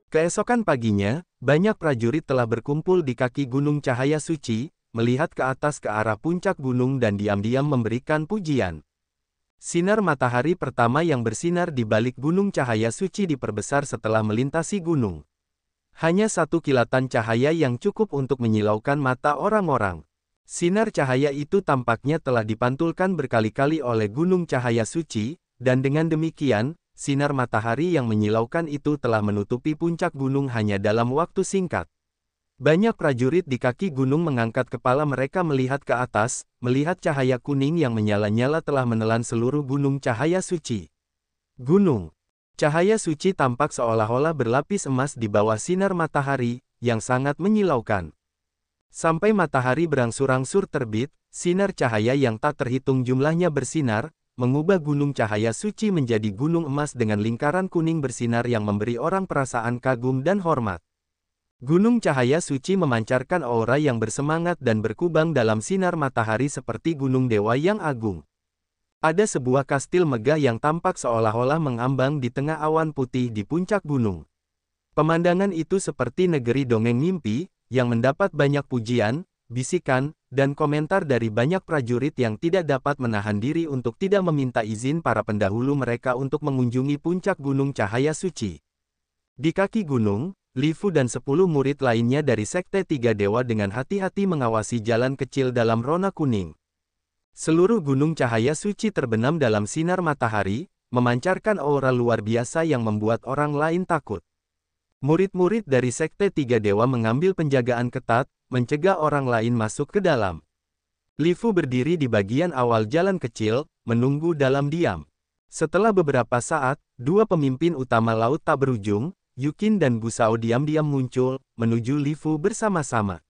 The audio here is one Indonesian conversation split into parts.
Keesokan paginya, banyak prajurit telah berkumpul di kaki Gunung Cahaya Suci, melihat ke atas ke arah puncak gunung dan diam-diam memberikan pujian. Sinar matahari pertama yang bersinar di balik Gunung Cahaya Suci diperbesar setelah melintasi gunung. Hanya satu kilatan cahaya yang cukup untuk menyilaukan mata orang-orang. Sinar cahaya itu tampaknya telah dipantulkan berkali-kali oleh Gunung Cahaya Suci, dan dengan demikian, sinar matahari yang menyilaukan itu telah menutupi puncak gunung hanya dalam waktu singkat. Banyak prajurit di kaki gunung mengangkat kepala mereka melihat ke atas, melihat cahaya kuning yang menyala-nyala telah menelan seluruh Gunung Cahaya Suci. Gunung Cahaya Suci tampak seolah-olah berlapis emas di bawah sinar matahari, yang sangat menyilaukan. Sampai matahari berangsur-angsur terbit, sinar cahaya yang tak terhitung jumlahnya bersinar, mengubah Gunung Cahaya Suci menjadi gunung emas dengan lingkaran kuning bersinar yang memberi orang perasaan kagum dan hormat. Gunung Cahaya Suci memancarkan aura yang bersemangat dan berkubang dalam sinar matahari seperti gunung dewa yang agung. Ada sebuah kastil megah yang tampak seolah-olah mengambang di tengah awan putih di puncak gunung. Pemandangan itu seperti negeri dongeng mimpi, yang mendapat banyak pujian, bisikan, dan komentar dari banyak prajurit yang tidak dapat menahan diri untuk tidak meminta izin para pendahulu mereka untuk mengunjungi puncak Gunung Cahaya Suci. Di kaki gunung, Li Fu dan 10 murid lainnya dari Sekte Tiga Dewa dengan hati-hati mengawasi jalan kecil dalam rona kuning. Seluruh Gunung Cahaya Suci terbenam dalam sinar matahari, memancarkan aura luar biasa yang membuat orang lain takut. Murid-murid dari Sekte Tiga Dewa mengambil penjagaan ketat, mencegah orang lain masuk ke dalam. Li Fu berdiri di bagian awal jalan kecil, menunggu dalam diam. Setelah beberapa saat, dua pemimpin utama Laut Tak Berujung, Yukin dan Gusao diam-diam muncul, menuju Li Fu bersama-sama.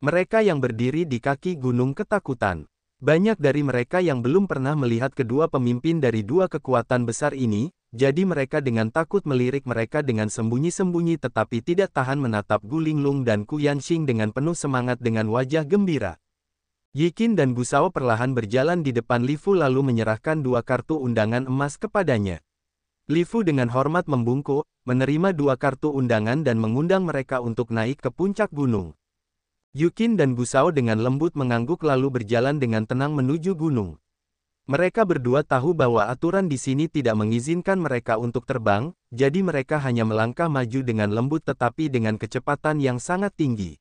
Mereka yang berdiri di kaki gunung ketakutan. Banyak dari mereka yang belum pernah melihat kedua pemimpin dari dua kekuatan besar ini, jadi mereka dengan takut melirik mereka dengan sembunyi-sembunyi tetapi tidak tahan menatap Gu Linglong dan Ku Yanxing dengan penuh semangat dengan wajah gembira. Yikin dan Gusao perlahan berjalan di depan Li Fu lalu menyerahkan dua kartu undangan emas kepadanya. Li Fu dengan hormat membungkuk, menerima dua kartu undangan dan mengundang mereka untuk naik ke puncak gunung. Yukin dan Gusao dengan lembut mengangguk lalu berjalan dengan tenang menuju gunung. Mereka berdua tahu bahwa aturan di sini tidak mengizinkan mereka untuk terbang, jadi mereka hanya melangkah maju dengan lembut tetapi dengan kecepatan yang sangat tinggi.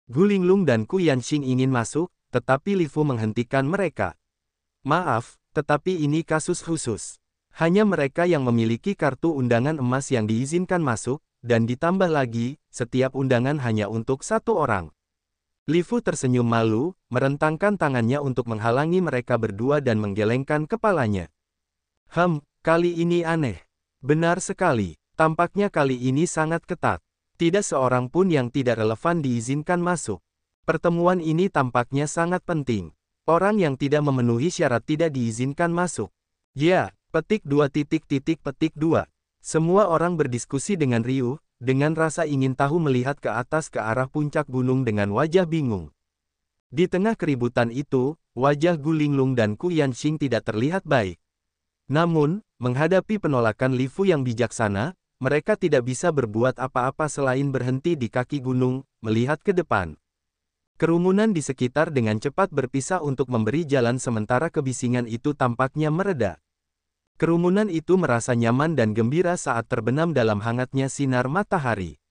Gu Linglong dan Ku Yanxing ingin masuk, tetapi Li Fu menghentikan mereka. Maaf, tetapi ini kasus khusus. Hanya mereka yang memiliki kartu undangan emas yang diizinkan masuk, dan ditambah lagi, setiap undangan hanya untuk satu orang. Li Fu tersenyum malu, merentangkan tangannya untuk menghalangi mereka berdua dan menggelengkan kepalanya. Kali ini aneh. Benar sekali, tampaknya kali ini sangat ketat. Tidak seorang pun yang tidak relevan diizinkan masuk. Pertemuan ini tampaknya sangat penting. Orang yang tidak memenuhi syarat tidak diizinkan masuk. Ya, petik 2. Semua orang berdiskusi dengan riuh, dengan rasa ingin tahu melihat ke atas ke arah puncak gunung dengan wajah bingung. Di tengah keributan itu, wajah Gu Linglong dan Ku Yanxing tidak terlihat baik. Namun, menghadapi penolakan Li Fu yang bijaksana, mereka tidak bisa berbuat apa-apa selain berhenti di kaki gunung, melihat ke depan. Kerumunan di sekitar dengan cepat berpisah untuk memberi jalan sementara kebisingan itu tampaknya mereda. Kerumunan itu merasa nyaman dan gembira saat terbenam dalam hangatnya sinar matahari.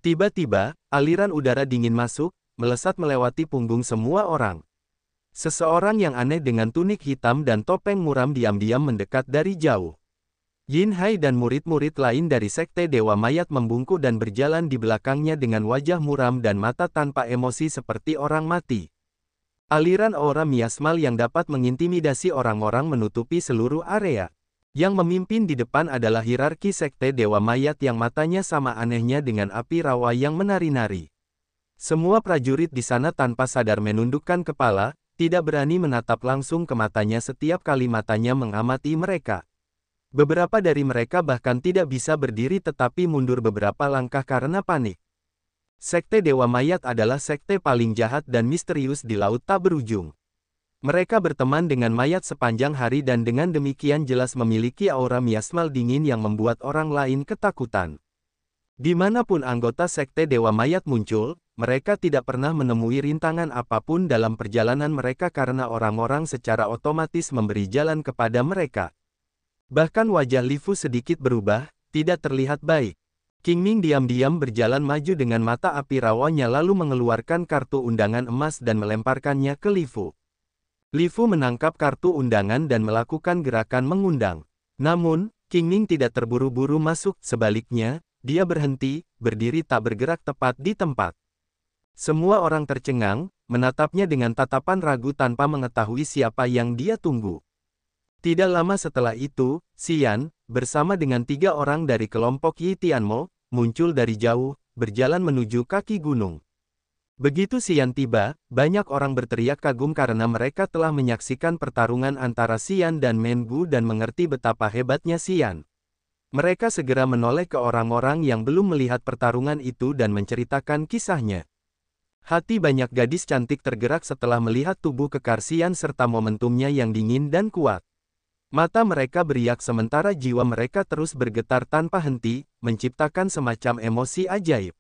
Tiba-tiba, aliran udara dingin masuk, melesat melewati punggung semua orang. Seseorang yang aneh dengan tunik hitam dan topeng muram diam-diam mendekat dari jauh. Yin Hai dan murid-murid lain dari Sekte Dewa Mayat membungkuk dan berjalan di belakangnya dengan wajah muram dan mata tanpa emosi seperti orang mati. Aliran aura miasmal yang dapat mengintimidasi orang-orang menutupi seluruh area. Yang memimpin di depan adalah hierarki Sekte Dewa Mayat yang matanya sama anehnya dengan api rawa yang menari-nari. Semua prajurit di sana tanpa sadar menundukkan kepala, tidak berani menatap langsung ke matanya setiap kali matanya mengamati mereka. Beberapa dari mereka bahkan tidak bisa berdiri tetapi mundur beberapa langkah karena panik. Sekte Dewa Mayat adalah sekte paling jahat dan misterius di Laut Tak Berujung. Mereka berteman dengan mayat sepanjang hari dan dengan demikian jelas memiliki aura miasmal dingin yang membuat orang lain ketakutan. Dimanapun anggota Sekte Dewa Mayat muncul, mereka tidak pernah menemui rintangan apapun dalam perjalanan mereka karena orang-orang secara otomatis memberi jalan kepada mereka. Bahkan wajah Li Fu sedikit berubah, tidak terlihat baik. Qingming diam-diam berjalan maju dengan mata api rawanya lalu mengeluarkan kartu undangan emas dan melemparkannya ke Li Fu. Li Fu menangkap kartu undangan dan melakukan gerakan mengundang. Namun, Qingming tidak terburu-buru masuk, sebaliknya, dia berhenti, berdiri tak bergerak tepat di tempat. Semua orang tercengang, menatapnya dengan tatapan ragu tanpa mengetahui siapa yang dia tunggu. Tidak lama setelah itu, Xian, bersama dengan 3 orang dari kelompok Yi Tianmo, muncul dari jauh, berjalan menuju kaki gunung. Begitu Xian tiba, banyak orang berteriak kagum karena mereka telah menyaksikan pertarungan antara Xian dan Mengu dan mengerti betapa hebatnya Xian. Mereka segera menoleh ke orang-orang yang belum melihat pertarungan itu dan menceritakan kisahnya. Hati banyak gadis cantik tergerak setelah melihat tubuh kekar Xian serta momentumnya yang dingin dan kuat. Mata mereka beriak sementara jiwa mereka terus bergetar tanpa henti, menciptakan semacam emosi ajaib.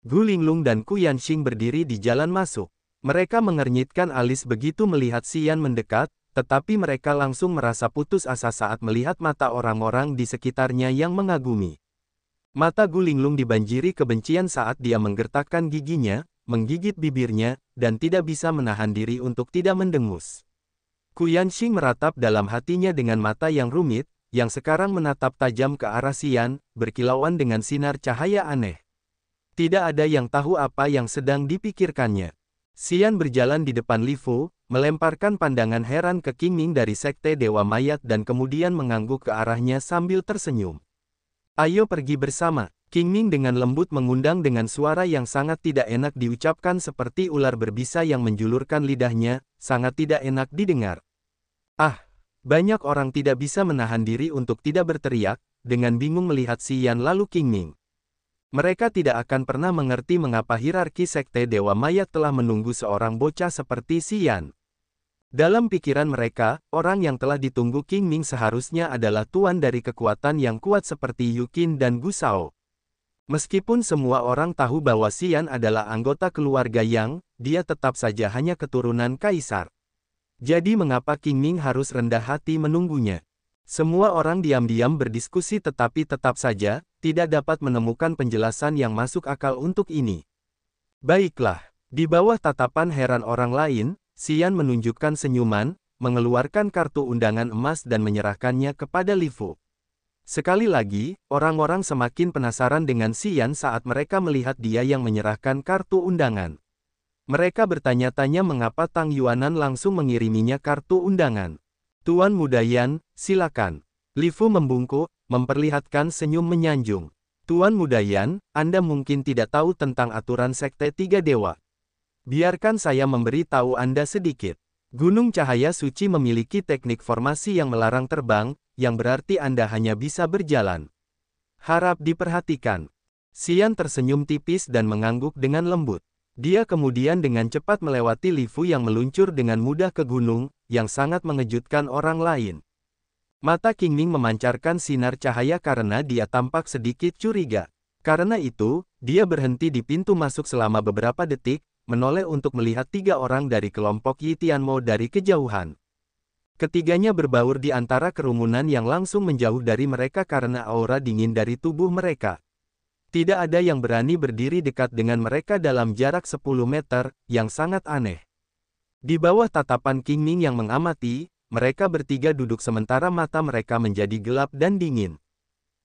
Gu Linglong dan Ku Yanxing berdiri di jalan masuk. Mereka mengernyitkan alis begitu melihat Xian mendekat, tetapi mereka langsung merasa putus asa saat melihat mata orang-orang di sekitarnya yang mengagumi. Mata Gu Linglong dibanjiri kebencian saat dia menggertakkan giginya, menggigit bibirnya, dan tidak bisa menahan diri untuk tidak mendengus. Ku Yanxing meratap dalam hatinya dengan mata yang rumit, yang sekarang menatap tajam ke arah Xian, berkilauan dengan sinar cahaya aneh. Tidak ada yang tahu apa yang sedang dipikirkannya. Xian berjalan di depan Li Fu, melemparkan pandangan heran ke Qingming dari Sekte Dewa Mayat dan kemudian mengangguk ke arahnya sambil tersenyum. Ayo pergi bersama. Qingming dengan lembut mengundang dengan suara yang sangat tidak enak diucapkan seperti ular berbisa yang menjulurkan lidahnya, sangat tidak enak didengar. Ah, banyak orang tidak bisa menahan diri untuk tidak berteriak, dengan bingung melihat Xian lalu Qingming. Mereka tidak akan pernah mengerti mengapa hierarki Sekte Dewa Mayat telah menunggu seorang bocah seperti Xian. Dalam pikiran mereka, orang yang telah ditunggu Qingming seharusnya adalah tuan dari kekuatan yang kuat seperti Yu Qin dan Gu Shao. Meskipun semua orang tahu bahwa Xian adalah anggota keluarga Yang, dia tetap saja hanya keturunan kaisar. Jadi mengapa Qingming harus rendah hati menunggunya? Semua orang diam-diam berdiskusi tetapi tetap saja, tidak dapat menemukan penjelasan yang masuk akal untuk ini. Baiklah, di bawah tatapan heran orang lain, Xian menunjukkan senyuman, mengeluarkan kartu undangan emas dan menyerahkannya kepada Li Fu. Sekali lagi, orang-orang semakin penasaran dengan Xian saat mereka melihat dia yang menyerahkan kartu undangan. Mereka bertanya-tanya mengapa Tang Yuanan langsung mengiriminya kartu undangan. Tuan Muda Yan, silakan. Li Fu membungkuk, memperlihatkan senyum menyanjung. Tuan Muda Yan, Anda mungkin tidak tahu tentang aturan Sekte Tiga Dewa. Biarkan saya memberi tahu Anda sedikit. Gunung Cahaya Suci memiliki teknik formasi yang melarang terbang, yang berarti Anda hanya bisa berjalan. Harap diperhatikan. Xian tersenyum tipis dan mengangguk dengan lembut. Dia kemudian dengan cepat melewati Li Fu yang meluncur dengan mudah ke gunung, yang sangat mengejutkan orang lain. Mata Qingming memancarkan sinar cahaya karena dia tampak sedikit curiga. Karena itu, dia berhenti di pintu masuk selama beberapa detik, menoleh untuk melihat 3 orang dari kelompok Yi Tianmo dari kejauhan. Ketiganya berbaur di antara kerumunan yang langsung menjauh dari mereka karena aura dingin dari tubuh mereka. Tidak ada yang berani berdiri dekat dengan mereka dalam jarak 10 meter, yang sangat aneh. Di bawah tatapan Qingming yang mengamati, mereka bertiga duduk sementara mata mereka menjadi gelap dan dingin.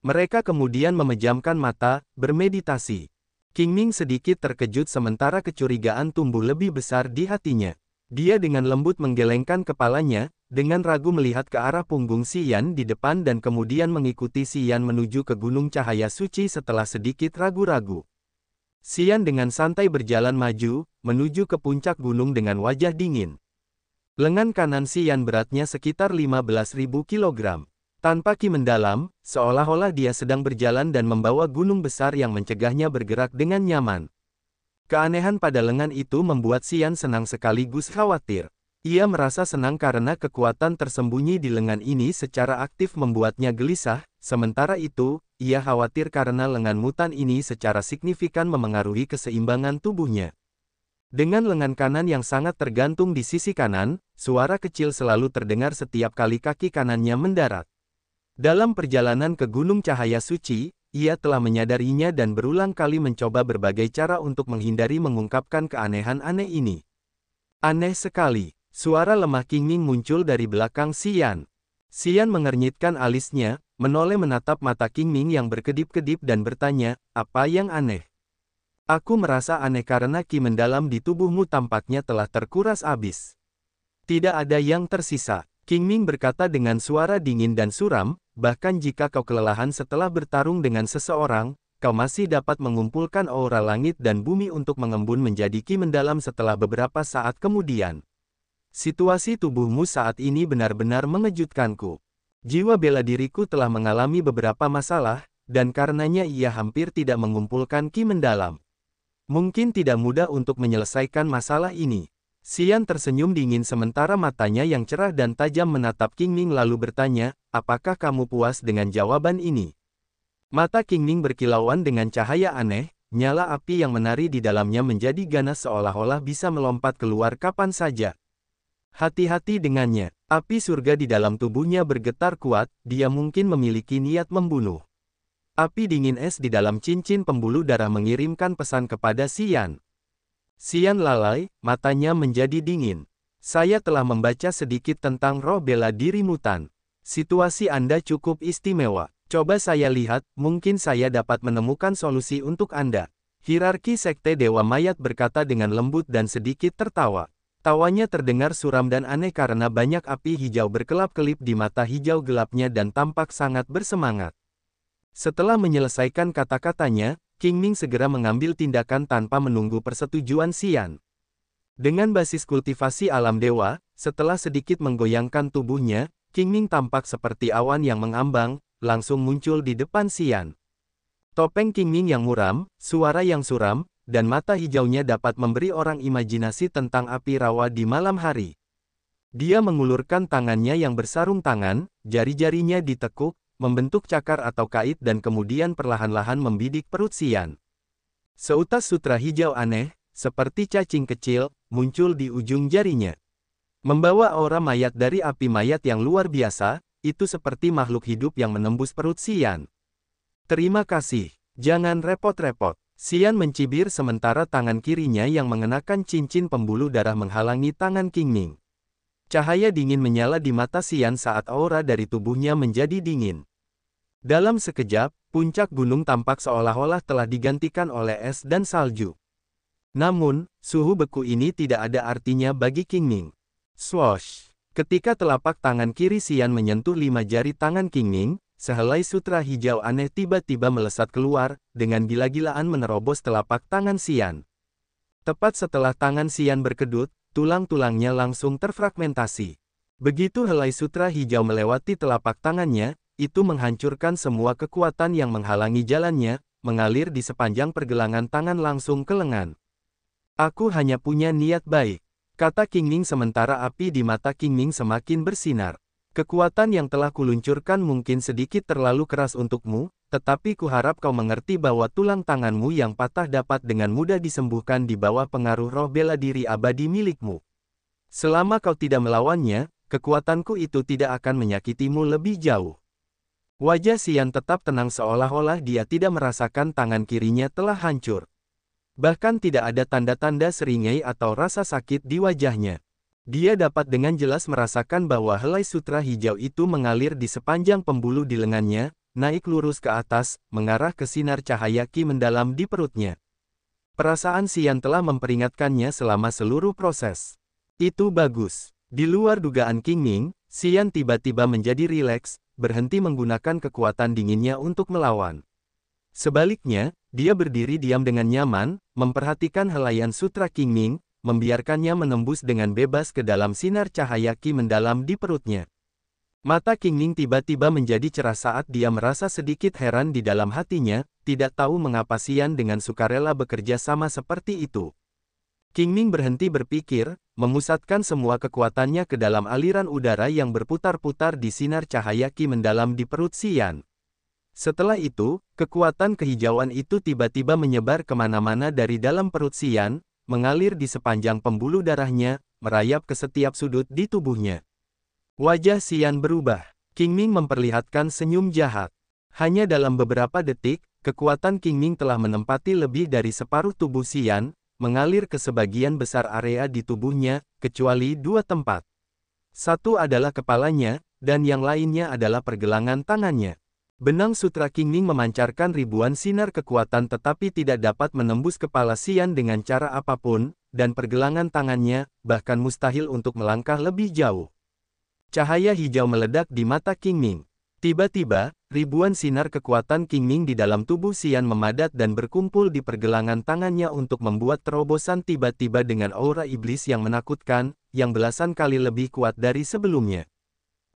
Mereka kemudian memejamkan mata, bermeditasi. Qingming sedikit terkejut sementara kecurigaan tumbuh lebih besar di hatinya. Dia dengan lembut menggelengkan kepalanya, dengan ragu melihat ke arah punggung Xian di depan dan kemudian mengikuti Xian menuju ke Gunung Cahaya Suci setelah sedikit ragu-ragu. Xian dengan santai berjalan maju, menuju ke puncak gunung dengan wajah dingin. Lengan kanan Xian beratnya sekitar 15.000 kg. Tanpa ki mendalam, seolah-olah dia sedang berjalan dan membawa gunung besar yang mencegahnya bergerak dengan nyaman. Keanehan pada lengan itu membuat Xian senang sekaligus khawatir. Ia merasa senang karena kekuatan tersembunyi di lengan ini secara aktif membuatnya gelisah, sementara itu, ia khawatir karena lengan mutan ini secara signifikan memengaruhi keseimbangan tubuhnya. Dengan lengan kanan yang sangat tergantung di sisi kanan, suara kecil selalu terdengar setiap kali kaki kanannya mendarat. Dalam perjalanan ke Gunung Cahaya Suci, ia telah menyadarinya dan berulang kali mencoba berbagai cara untuk menghindari mengungkapkan keanehan aneh ini. Aneh sekali. Suara lemah Qingming muncul dari belakang Xian. Xian mengernyitkan alisnya, menoleh menatap mata Qingming yang berkedip-kedip dan bertanya, "Apa yang aneh?" "Aku merasa aneh karena ki mendalam di tubuhmu tampaknya telah terkuras habis. Tidak ada yang tersisa." Qingming berkata dengan suara dingin dan suram, "Bahkan jika kau kelelahan setelah bertarung dengan seseorang, kau masih dapat mengumpulkan aura langit dan bumi untuk mengembun menjadi ki mendalam setelah beberapa saat kemudian. Situasi tubuhmu saat ini benar-benar mengejutkanku. Jiwa bela diriku telah mengalami beberapa masalah, dan karenanya ia hampir tidak mengumpulkan ki mendalam. Mungkin tidak mudah untuk menyelesaikan masalah ini." Xian tersenyum dingin sementara matanya yang cerah dan tajam menatap Qingming lalu bertanya, "Apakah kamu puas dengan jawaban ini?" Mata Qingming berkilauan dengan cahaya aneh, nyala api yang menari di dalamnya menjadi ganas seolah-olah bisa melompat keluar kapan saja. "Hati-hati dengannya, api surga di dalam tubuhnya bergetar kuat, dia mungkin memiliki niat membunuh." Api dingin es di dalam cincin pembuluh darah mengirimkan pesan kepada Xian. Xian lalai, matanya menjadi dingin. "Saya telah membaca sedikit tentang roh bela diri mutan. Situasi Anda cukup istimewa. Coba saya lihat, mungkin saya dapat menemukan solusi untuk Anda." Hierarki Sekte Dewa Mayat berkata dengan lembut dan sedikit tertawa. Tawanya terdengar suram dan aneh karena banyak api hijau berkelap-kelip di mata hijau gelapnya dan tampak sangat bersemangat. Setelah menyelesaikan kata-katanya, Qingming segera mengambil tindakan tanpa menunggu persetujuan Xian. Dengan basis kultivasi alam dewa, setelah sedikit menggoyangkan tubuhnya, Qingming tampak seperti awan yang mengambang, langsung muncul di depan Xian. Topeng Qingming yang muram, suara yang suram, dan mata hijaunya dapat memberi orang imajinasi tentang api rawa di malam hari. Dia mengulurkan tangannya yang bersarung tangan, jari-jarinya ditekuk, membentuk cakar atau kait dan kemudian perlahan-lahan membidik perut Xian. Seutas sutra hijau aneh, seperti cacing kecil, muncul di ujung jarinya. Membawa aura mayat dari api mayat yang luar biasa, itu seperti makhluk hidup yang menembus perut Xian. "Terima kasih, jangan repot-repot." Xian mencibir sementara tangan kirinya yang mengenakan cincin pembuluh darah menghalangi tangan Qingming. Cahaya dingin menyala di mata Xian saat aura dari tubuhnya menjadi dingin. Dalam sekejap, puncak gunung tampak seolah-olah telah digantikan oleh es dan salju. Namun, suhu beku ini tidak ada artinya bagi Qingming. Swoosh! Ketika telapak tangan kiri Xian menyentuh 5 jari tangan Qingming, sehelai sutra hijau aneh tiba-tiba melesat keluar, dengan gila-gilaan menerobos telapak tangan Xian. Tepat setelah tangan Xian berkedut, tulang-tulangnya langsung terfragmentasi. Begitu helai sutra hijau melewati telapak tangannya, itu menghancurkan semua kekuatan yang menghalangi jalannya, mengalir di sepanjang pergelangan tangan langsung ke lengan. "Aku hanya punya niat baik," kata Qingming sementara api di mata Qingming semakin bersinar. "Kekuatan yang telah kuluncurkan mungkin sedikit terlalu keras untukmu, tetapi kuharap kau mengerti bahwa tulang tanganmu yang patah dapat dengan mudah disembuhkan di bawah pengaruh roh bela diri abadi milikmu. Selama kau tidak melawannya, kekuatanku itu tidak akan menyakitimu lebih jauh." Wajah Xian tetap tenang seolah-olah dia tidak merasakan tangan kirinya telah hancur. Bahkan tidak ada tanda-tanda seringai atau rasa sakit di wajahnya. Dia dapat dengan jelas merasakan bahwa helai sutra hijau itu mengalir di sepanjang pembuluh di lengannya, naik lurus ke atas, mengarah ke sinar cahaya ki mendalam di perutnya. Perasaan Xian telah memperingatkannya selama seluruh proses. Itu bagus. Di luar dugaan Qingming, Xian tiba-tiba menjadi rileks, berhenti menggunakan kekuatan dinginnya untuk melawan. Sebaliknya, dia berdiri diam dengan nyaman, memperhatikan helaian sutra Qingming, membiarkannya menembus dengan bebas ke dalam sinar cahaya ki mendalam di perutnya. Mata Qingming tiba-tiba menjadi cerah saat dia merasa sedikit heran di dalam hatinya, tidak tahu mengapa Xian dengan sukarela bekerja sama seperti itu. Qingming berhenti berpikir, memusatkan semua kekuatannya ke dalam aliran udara yang berputar-putar di sinar cahaya Qi mendalam di perut Xian. Setelah itu, kekuatan kehijauan itu tiba-tiba menyebar kemana-mana dari dalam perut Xian, mengalir di sepanjang pembuluh darahnya, merayap ke setiap sudut di tubuhnya. Wajah Xian berubah. Qingming memperlihatkan senyum jahat. Hanya dalam beberapa detik, kekuatan Qingming telah menempati lebih dari separuh tubuh Xian, mengalir ke sebagian besar area di tubuhnya, kecuali dua tempat. Satu adalah kepalanya, dan yang lainnya adalah pergelangan tangannya. Benang sutra Qingming memancarkan ribuan sinar kekuatan tetapi tidak dapat menembus kepala Xian dengan cara apapun, dan pergelangan tangannya, bahkan mustahil untuk melangkah lebih jauh. Cahaya hijau meledak di mata Qingming. Tiba-tiba, ribuan sinar kekuatan Qingming di dalam tubuh Xian memadat dan berkumpul di pergelangan tangannya untuk membuat terobosan tiba-tiba dengan aura iblis yang menakutkan, yang belasan kali lebih kuat dari sebelumnya.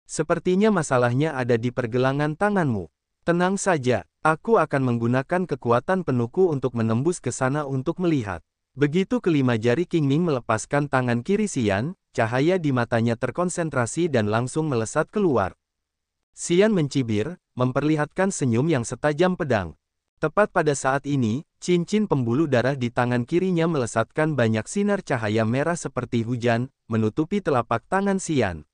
Sepertinya masalahnya ada di pergelangan tanganmu. Tenang saja, aku akan menggunakan kekuatan penuhku untuk menembus ke sana untuk melihat. Begitu kelima jari Qingming melepaskan tangan kiri Xian, cahaya di matanya terkonsentrasi dan langsung melesat keluar. Xian mencibir, memperlihatkan senyum yang setajam pedang. Tepat pada saat ini, cincin pembuluh darah di tangan kirinya melesatkan banyak sinar cahaya merah seperti hujan, menutupi telapak tangan Xian.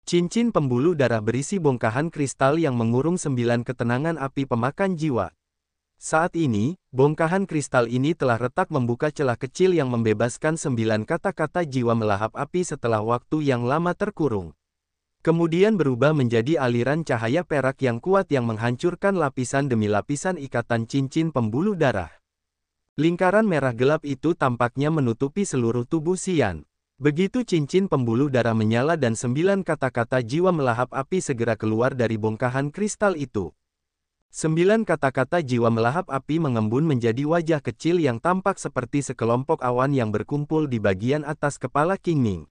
Cincin pembuluh darah berisi bongkahan kristal yang mengurung 9 ketenangan api pemakan jiwa. Saat ini, bongkahan kristal ini telah retak membuka celah kecil yang membebaskan 9 kata-kata jiwa melahap api setelah waktu yang lama terkurung. Kemudian berubah menjadi aliran cahaya perak yang kuat yang menghancurkan lapisan demi lapisan ikatan cincin pembuluh darah. Lingkaran merah gelap itu tampaknya menutupi seluruh tubuh Xian. Begitu cincin pembuluh darah menyala dan 9 kata-kata jiwa melahap api segera keluar dari bongkahan kristal itu. 9 kata-kata jiwa melahap api mengembun menjadi wajah kecil yang tampak seperti sekelompok awan yang berkumpul di bagian atas kepala Qingming.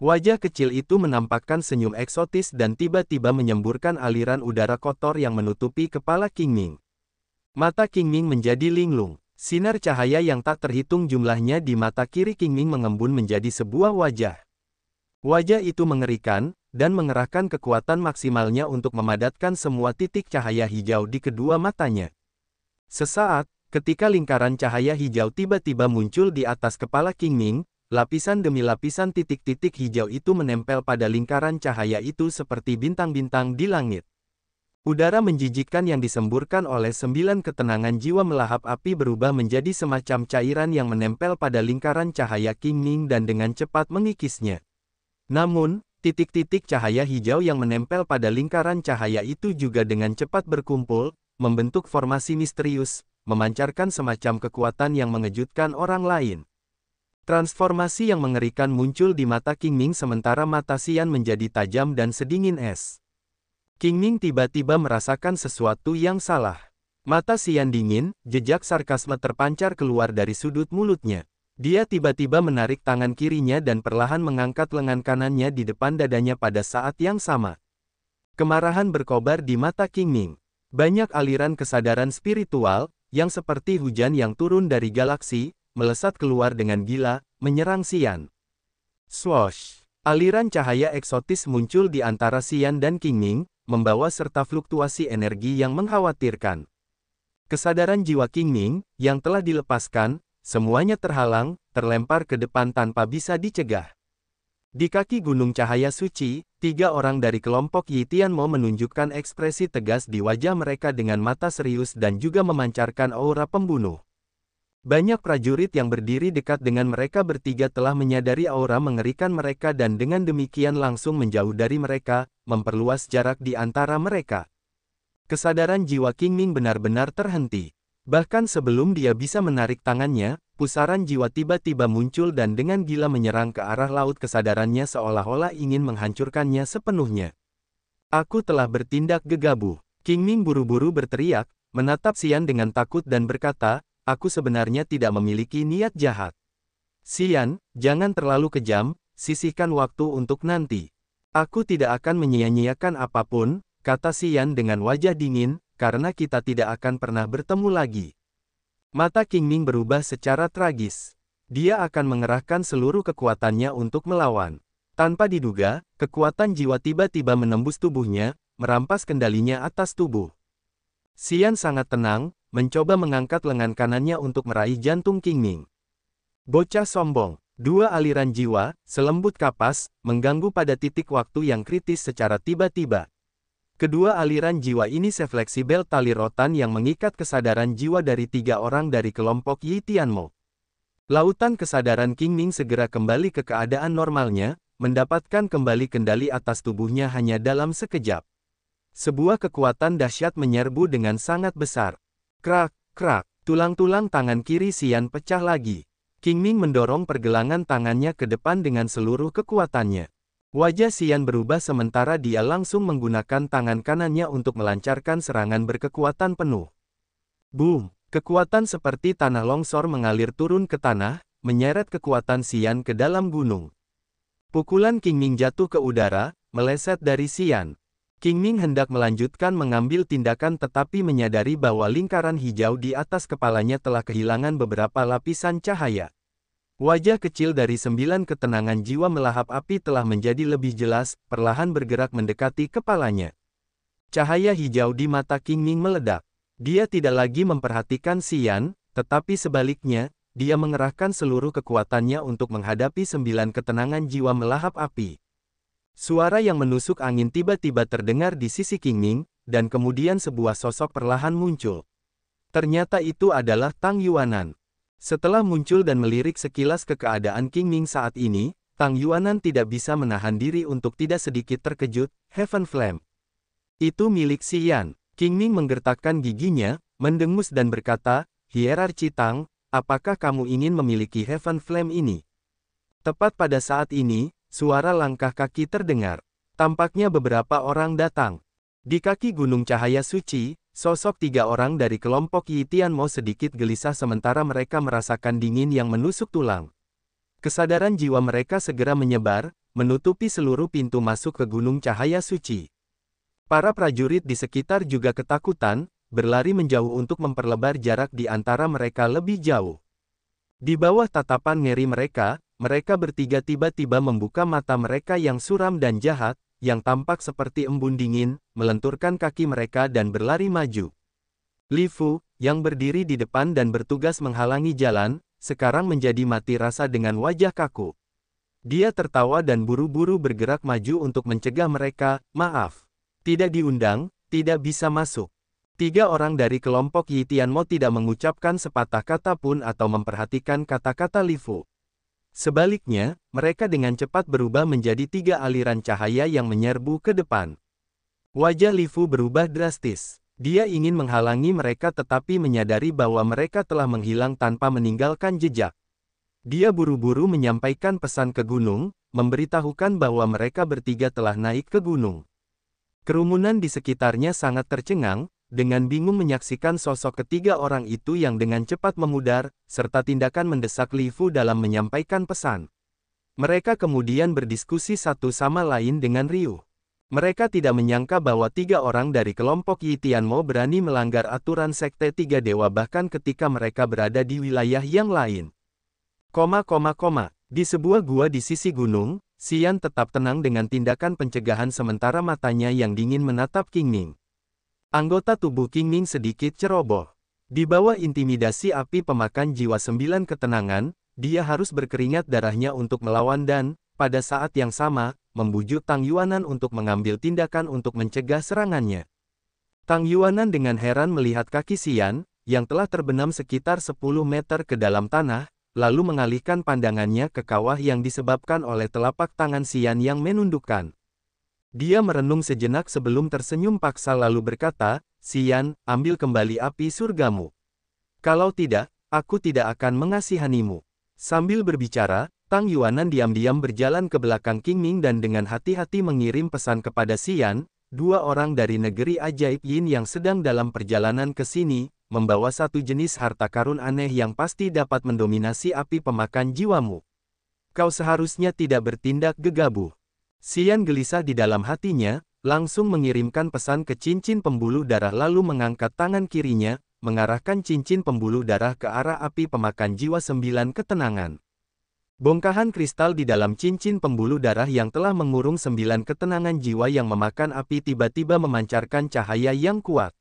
Wajah kecil itu menampakkan senyum eksotis dan tiba-tiba menyemburkan aliran udara kotor yang menutupi kepala Qingming. Mata Qingming menjadi linglung. Sinar cahaya yang tak terhitung jumlahnya di mata kiri Qingming mengembun menjadi sebuah wajah. Wajah itu mengerikan, dan mengerahkan kekuatan maksimalnya untuk memadatkan semua titik cahaya hijau di kedua matanya. Sesaat, ketika lingkaran cahaya hijau tiba-tiba muncul di atas kepala Qingming, lapisan demi lapisan titik-titik hijau itu menempel pada lingkaran cahaya itu seperti bintang-bintang di langit. Udara menjijikkan yang disemburkan oleh 9 ketenangan jiwa melahap api berubah menjadi semacam cairan yang menempel pada lingkaran cahaya Qingming dan dengan cepat mengikisnya. Namun, titik-titik cahaya hijau yang menempel pada lingkaran cahaya itu juga dengan cepat berkumpul, membentuk formasi misterius, memancarkan semacam kekuatan yang mengejutkan orang lain. Transformasi yang mengerikan muncul di mata Qingming sementara mata Xian menjadi tajam dan sedingin es. Qingming tiba-tiba merasakan sesuatu yang salah. Mata Xian dingin, jejak sarkasme terpancar keluar dari sudut mulutnya. Dia tiba-tiba menarik tangan kirinya dan perlahan mengangkat lengan kanannya di depan dadanya pada saat yang sama. Kemarahan berkobar di mata Qingming. Banyak aliran kesadaran spiritual, yang seperti hujan yang turun dari galaksi, melesat keluar dengan gila, menyerang Xian. Swoosh! Aliran cahaya eksotis muncul di antara Xian dan Qingming, membawa serta fluktuasi energi yang mengkhawatirkan. Kesadaran jiwa Qingming, yang telah dilepaskan, semuanya terhalang, terlempar ke depan tanpa bisa dicegah. Di kaki Gunung Cahaya Suci, 3 orang dari kelompok Yi Tianmo menunjukkan ekspresi tegas di wajah mereka dengan mata serius dan juga memancarkan aura pembunuh. Banyak prajurit yang berdiri dekat dengan mereka bertiga telah menyadari aura mengerikan mereka dan dengan demikian langsung menjauh dari mereka, memperluas jarak di antara mereka. Kesadaran jiwa Qingming benar-benar terhenti. Bahkan sebelum dia bisa menarik tangannya, pusaran jiwa tiba-tiba muncul dan dengan gila menyerang ke arah laut kesadarannya seolah-olah ingin menghancurkannya sepenuhnya. Aku telah bertindak gegabah. Qingming buru-buru berteriak, menatap Xian dengan takut dan berkata, aku sebenarnya tidak memiliki niat jahat. Xian, jangan terlalu kejam, sisihkan waktu untuk nanti. Aku tidak akan menyia-nyiakan apapun, kata Xian dengan wajah dingin, karena kita tidak akan pernah bertemu lagi. Mata Qingming berubah secara tragis. dia akan mengerahkan seluruh kekuatannya untuk melawan. Tanpa diduga, kekuatan jiwa tiba-tiba menembus tubuhnya, merampas kendalinya atas tubuh. Xian sangat tenang, mencoba mengangkat lengan kanannya untuk meraih jantung Qingming. Bocah sombong. Dua aliran jiwa, selembut kapas, mengganggu pada titik waktu yang kritis secara tiba-tiba. Kedua aliran jiwa ini sefleksibel tali rotan yang mengikat kesadaran jiwa dari 3 orang dari kelompok Yi Tianmo. Lautan kesadaran Qingming segera kembali ke keadaan normalnya, mendapatkan kembali kendali atas tubuhnya hanya dalam sekejap. Sebuah kekuatan dahsyat menyerbu dengan sangat besar. Krak, krak, tulang-tulang tangan kiri Xian pecah lagi. Qingming mendorong pergelangan tangannya ke depan dengan seluruh kekuatannya. Wajah Xian berubah sementara dia langsung menggunakan tangan kanannya untuk melancarkan serangan berkekuatan penuh. Boom! Kekuatan seperti tanah longsor mengalir turun ke tanah, menyeret kekuatan Xian ke dalam gunung. Pukulan Qingming jatuh ke udara, meleset dari Xian. Qingming hendak melanjutkan mengambil tindakan tetapi menyadari bahwa lingkaran hijau di atas kepalanya telah kehilangan beberapa lapisan cahaya. Wajah kecil dari 9 ketenangan jiwa melahap api telah menjadi lebih jelas, perlahan bergerak mendekati kepalanya. Cahaya hijau di mata Qingming meledak. Dia tidak lagi memperhatikan Xian, tetapi sebaliknya, dia mengerahkan seluruh kekuatannya untuk menghadapi 9 ketenangan jiwa melahap api. Suara yang menusuk angin tiba-tiba terdengar di sisi Qingming, dan kemudian sebuah sosok perlahan muncul. Ternyata itu adalah Tang Yuanan. Setelah muncul dan melirik sekilas ke keadaan Qingming saat ini, Tang Yuanan tidak bisa menahan diri untuk tidak sedikit terkejut. Heaven Flame. Itu milik Xian. Qingming menggertakkan giginya, mendengus dan berkata, "Hierarki Tang, apakah kamu ingin memiliki Heaven Flame ini?" Tepat pada saat ini, suara langkah kaki terdengar. Tampaknya beberapa orang datang. Di kaki Gunung Cahaya Suci, sosok 3 orang dari kelompok Yi Tianmo sedikit gelisah sementara mereka merasakan dingin yang menusuk tulang. Kesadaran jiwa mereka segera menyebar, menutupi seluruh pintu masuk ke Gunung Cahaya Suci. Para prajurit di sekitar juga ketakutan, berlari menjauh untuk memperlebar jarak di antara mereka lebih jauh. Di bawah tatapan ngeri mereka bertiga tiba-tiba membuka mata mereka yang suram dan jahat, yang tampak seperti embun dingin, melenturkan kaki mereka dan berlari maju. Li Fu, yang berdiri di depan dan bertugas menghalangi jalan, sekarang menjadi mati rasa dengan wajah kaku. Dia tertawa dan buru-buru bergerak maju untuk mencegah mereka. "Maaf. Tidak diundang, tidak bisa masuk." 3 orang dari kelompok Yi Tianmo tidak mengucapkan sepatah kata pun atau memperhatikan kata-kata Li Fu. Sebaliknya, mereka dengan cepat berubah menjadi 3 aliran cahaya yang menyerbu ke depan. Wajah Li Fu berubah drastis. Dia ingin menghalangi mereka tetapi menyadari bahwa mereka telah menghilang tanpa meninggalkan jejak. Dia buru-buru menyampaikan pesan ke gunung, memberitahukan bahwa mereka bertiga telah naik ke gunung. Kerumunan di sekitarnya sangat tercengang, dengan bingung menyaksikan sosok ketiga orang itu yang dengan cepat memudar, serta tindakan mendesak Li Fu dalam menyampaikan pesan. Mereka kemudian berdiskusi satu sama lain dengan riuh. Mereka tidak menyangka bahwa 3 orang dari kelompok Yi Tianmo berani melanggar aturan Sekte 3 Dewa bahkan ketika mereka berada di wilayah yang lain. Di sebuah gua di sisi gunung, Xian tetap tenang dengan tindakan pencegahan sementara matanya yang dingin menatap Qingming. Anggota tubuh Qingming sedikit ceroboh. Di bawah intimidasi api pemakan jiwa 9 ketenangan, dia harus berkeringat darahnya untuk melawan dan, pada saat yang sama, membujuk Tang Yuanan untuk mengambil tindakan untuk mencegah serangannya. Tang Yuanan dengan heran melihat kaki Xian, yang telah terbenam sekitar 10 meter ke dalam tanah, lalu mengalihkan pandangannya ke kawah yang disebabkan oleh telapak tangan Xian yang menundukkan. Dia merenung sejenak sebelum tersenyum paksa lalu berkata, "Xian, ambil kembali api surgamu. Kalau tidak, aku tidak akan mengasihanimu." Sambil berbicara, Tang Yuanan diam-diam berjalan ke belakang Qingming dan dengan hati-hati mengirim pesan kepada Xian, 2 orang dari negeri ajaib Yin yang sedang dalam perjalanan ke sini, membawa satu jenis harta karun aneh yang pasti dapat mendominasi api pemakan jiwamu. Kau seharusnya tidak bertindak gegabah. Xian gelisah di dalam hatinya, langsung mengirimkan pesan ke cincin pembuluh darah lalu mengangkat tangan kirinya, mengarahkan cincin pembuluh darah ke arah api pemakan jiwa 9 ketenangan. Bongkahan kristal di dalam cincin pembuluh darah yang telah mengurung 9 ketenangan jiwa yang memakan api tiba-tiba memancarkan cahaya yang kuat.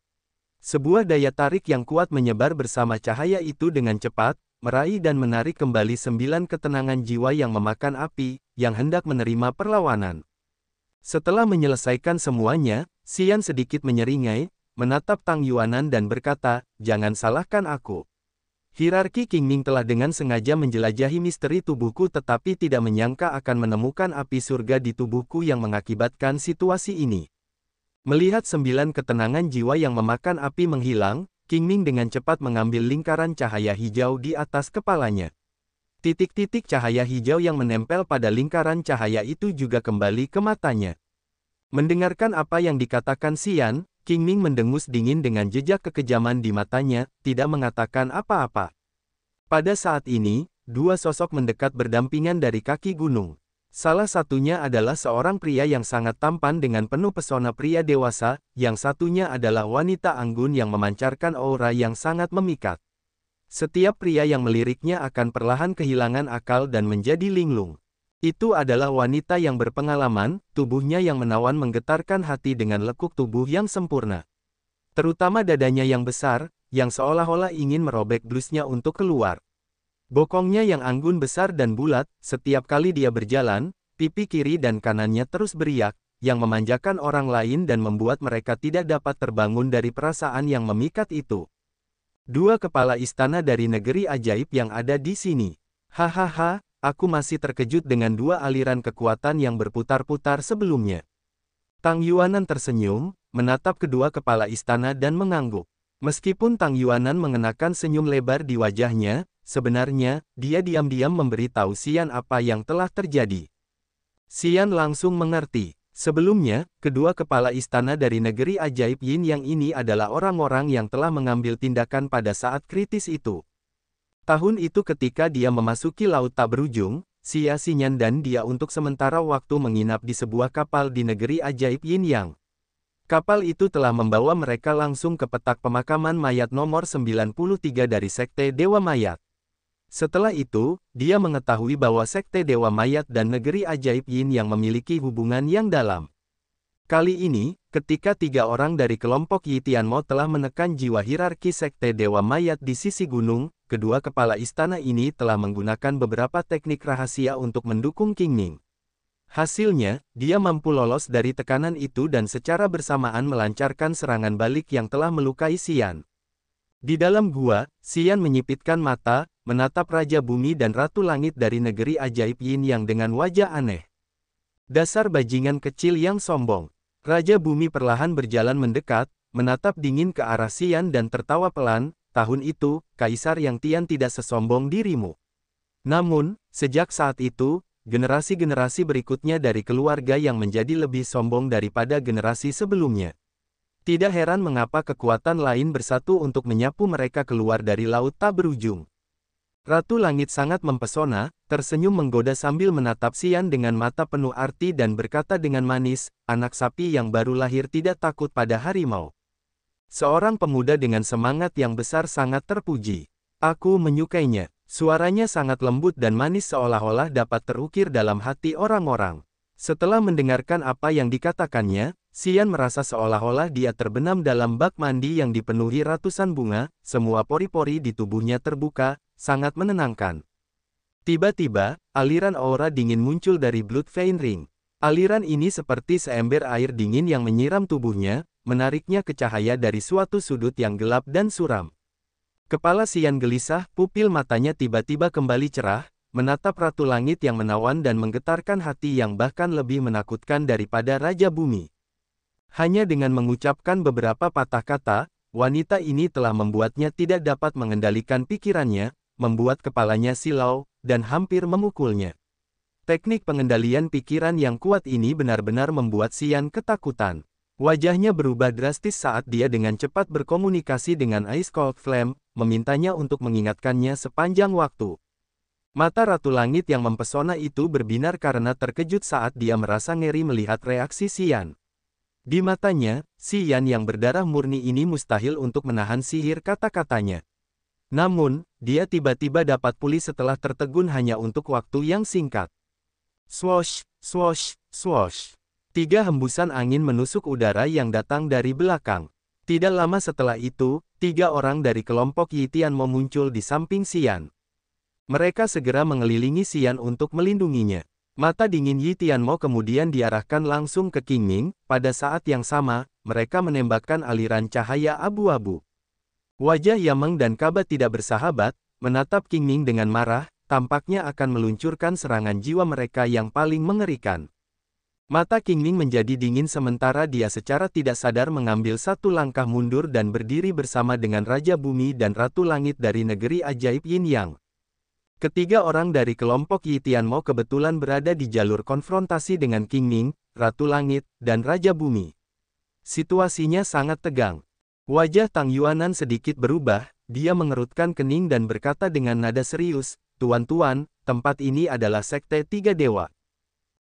Sebuah daya tarik yang kuat menyebar bersama cahaya itu dengan cepat, meraih dan menarik kembali 9 ketenangan jiwa yang memakan api, yang hendak menerima perlawanan. Setelah menyelesaikan semuanya, Xian sedikit menyeringai, menatap Tang Yuanan dan berkata, "Jangan salahkan aku. Hierarki Qingming telah dengan sengaja menjelajahi misteri tubuhku tetapi tidak menyangka akan menemukan api surga di tubuhku yang mengakibatkan situasi ini." Melihat 9 ketenangan jiwa yang memakan api menghilang, Qingming dengan cepat mengambil lingkaran cahaya hijau di atas kepalanya. Titik-titik cahaya hijau yang menempel pada lingkaran cahaya itu juga kembali ke matanya. Mendengarkan apa yang dikatakan Xian, Qingming mendengus dingin dengan jejak kekejaman di matanya, tidak mengatakan apa-apa. Pada saat ini, dua sosok mendekat berdampingan dari kaki gunung. Salah satunya adalah seorang pria yang sangat tampan dengan penuh pesona pria dewasa, yang satunya adalah wanita anggun yang memancarkan aura yang sangat memikat. Setiap pria yang meliriknya akan perlahan kehilangan akal dan menjadi linglung. Itu adalah wanita yang berpengalaman, tubuhnya yang menawan menggetarkan hati dengan lekuk tubuh yang sempurna. Terutama dadanya yang besar, yang seolah-olah ingin merobek blusnya untuk keluar. Bokongnya yang anggun besar dan bulat, setiap kali dia berjalan, pipi kiri dan kanannya terus beriak, yang memanjakan orang lain dan membuat mereka tidak dapat terbangun dari perasaan yang memikat itu. Dua kepala istana dari negeri ajaib yang ada di sini. Hahaha. Aku masih terkejut dengan dua aliran kekuatan yang berputar-putar sebelumnya. Tang Yuanan tersenyum, menatap kedua kepala istana dan mengangguk. Meskipun Tang Yuanan mengenakan senyum lebar di wajahnya, sebenarnya, dia diam-diam memberitahu Xian apa yang telah terjadi. Xian langsung mengerti. Sebelumnya, kedua kepala istana dari negeri ajaib Yin Yang ini adalah orang-orang yang telah mengambil tindakan pada saat kritis itu. Tahun itu ketika dia memasuki Laut Tak Berujung, Xia Xinyan dan dia untuk sementara waktu menginap di sebuah kapal di negeri ajaib Yin Yang. Kapal itu telah membawa mereka langsung ke petak pemakaman mayat nomor 93 dari Sekte Dewa Mayat. Setelah itu, dia mengetahui bahwa Sekte Dewa Mayat dan negeri ajaib Yin Yang memiliki hubungan yang dalam. Kali ini, ketika tiga orang dari kelompok Yi Tianmo telah menekan jiwa hierarki Sekte Dewa Mayat di sisi gunung, kedua kepala istana ini telah menggunakan beberapa teknik rahasia untuk mendukung Qingming. Hasilnya, dia mampu lolos dari tekanan itu dan secara bersamaan melancarkan serangan balik yang telah melukai Xian. Di dalam gua, Xian menyipitkan mata, menatap Raja Bumi dan Ratu Langit dari negeri ajaib Yin Yang dengan wajah aneh. Dasar bajingan kecil yang sombong. Raja Bumi perlahan berjalan mendekat, menatap dingin ke arah Xian dan tertawa pelan. Tahun itu, Kaisar Yang Tian tidak sesombong dirimu. Namun, sejak saat itu, generasi-generasi berikutnya dari keluarga yang menjadi lebih sombong daripada generasi sebelumnya. Tidak heran mengapa kekuatan lain bersatu untuk menyapu mereka keluar dari Laut Tak Berujung. Ratu Langit sangat mempesona, tersenyum menggoda sambil menatap Xian dengan mata penuh arti dan berkata dengan manis, "Anak sapi yang baru lahir tidak takut pada harimau." Seorang pemuda dengan semangat yang besar sangat terpuji. Aku menyukainya. Suaranya sangat lembut dan manis seolah-olah dapat terukir dalam hati orang-orang. Setelah mendengarkan apa yang dikatakannya, Xian merasa seolah-olah dia terbenam dalam bak mandi yang dipenuhi ratusan bunga, semua pori-pori di tubuhnya terbuka, sangat menenangkan. Tiba-tiba, aliran aura dingin muncul dari Blood Vein Ring. Aliran ini seperti seember air dingin yang menyiram tubuhnya, menariknya ke cahaya dari suatu sudut yang gelap dan suram. Kepala Xian gelisah, pupil matanya tiba-tiba kembali cerah, menatap Ratu Langit yang menawan dan menggetarkan hati yang bahkan lebih menakutkan daripada Raja Bumi. Hanya dengan mengucapkan beberapa patah kata, wanita ini telah membuatnya tidak dapat mengendalikan pikirannya, membuat kepalanya silau, dan hampir memukulnya. Teknik pengendalian pikiran yang kuat ini benar-benar membuat Xian ketakutan. Wajahnya berubah drastis saat dia dengan cepat berkomunikasi dengan Ice Cold Flame, memintanya untuk mengingatkannya sepanjang waktu. Mata Ratu Langit yang mempesona itu berbinar karena terkejut saat dia merasa ngeri melihat reaksi Xian. Di matanya, si Yan yang berdarah murni ini mustahil untuk menahan sihir kata-katanya. Namun, dia tiba-tiba dapat pulih setelah tertegun hanya untuk waktu yang singkat. Swosh, swosh, swosh. 3 hembusan angin menusuk udara yang datang dari belakang. Tidak lama setelah itu, 3 orang dari kelompok Yi Tianmo muncul di samping Xian. Mereka segera mengelilingi Xian untuk melindunginya. Mata dingin Yi Tianmo kemudian diarahkan langsung ke Qingming. Pada saat yang sama, mereka menembakkan aliran cahaya abu-abu. Wajah Yameng dan Kaba tidak bersahabat, menatap Qingming dengan marah, tampaknya akan meluncurkan serangan jiwa mereka yang paling mengerikan. Mata Qingming menjadi dingin sementara dia secara tidak sadar mengambil satu langkah mundur dan berdiri bersama dengan Raja Bumi dan Ratu Langit dari negeri ajaib Yin Yang. Ketiga orang dari kelompok Yi Tianmo kebetulan berada di jalur konfrontasi dengan Qingming, Ratu Langit, dan Raja Bumi. Situasinya sangat tegang. Wajah Tang Yuanan sedikit berubah, dia mengerutkan kening dan berkata dengan nada serius, "Tuan-tuan, tempat ini adalah Sekte Tiga Dewa.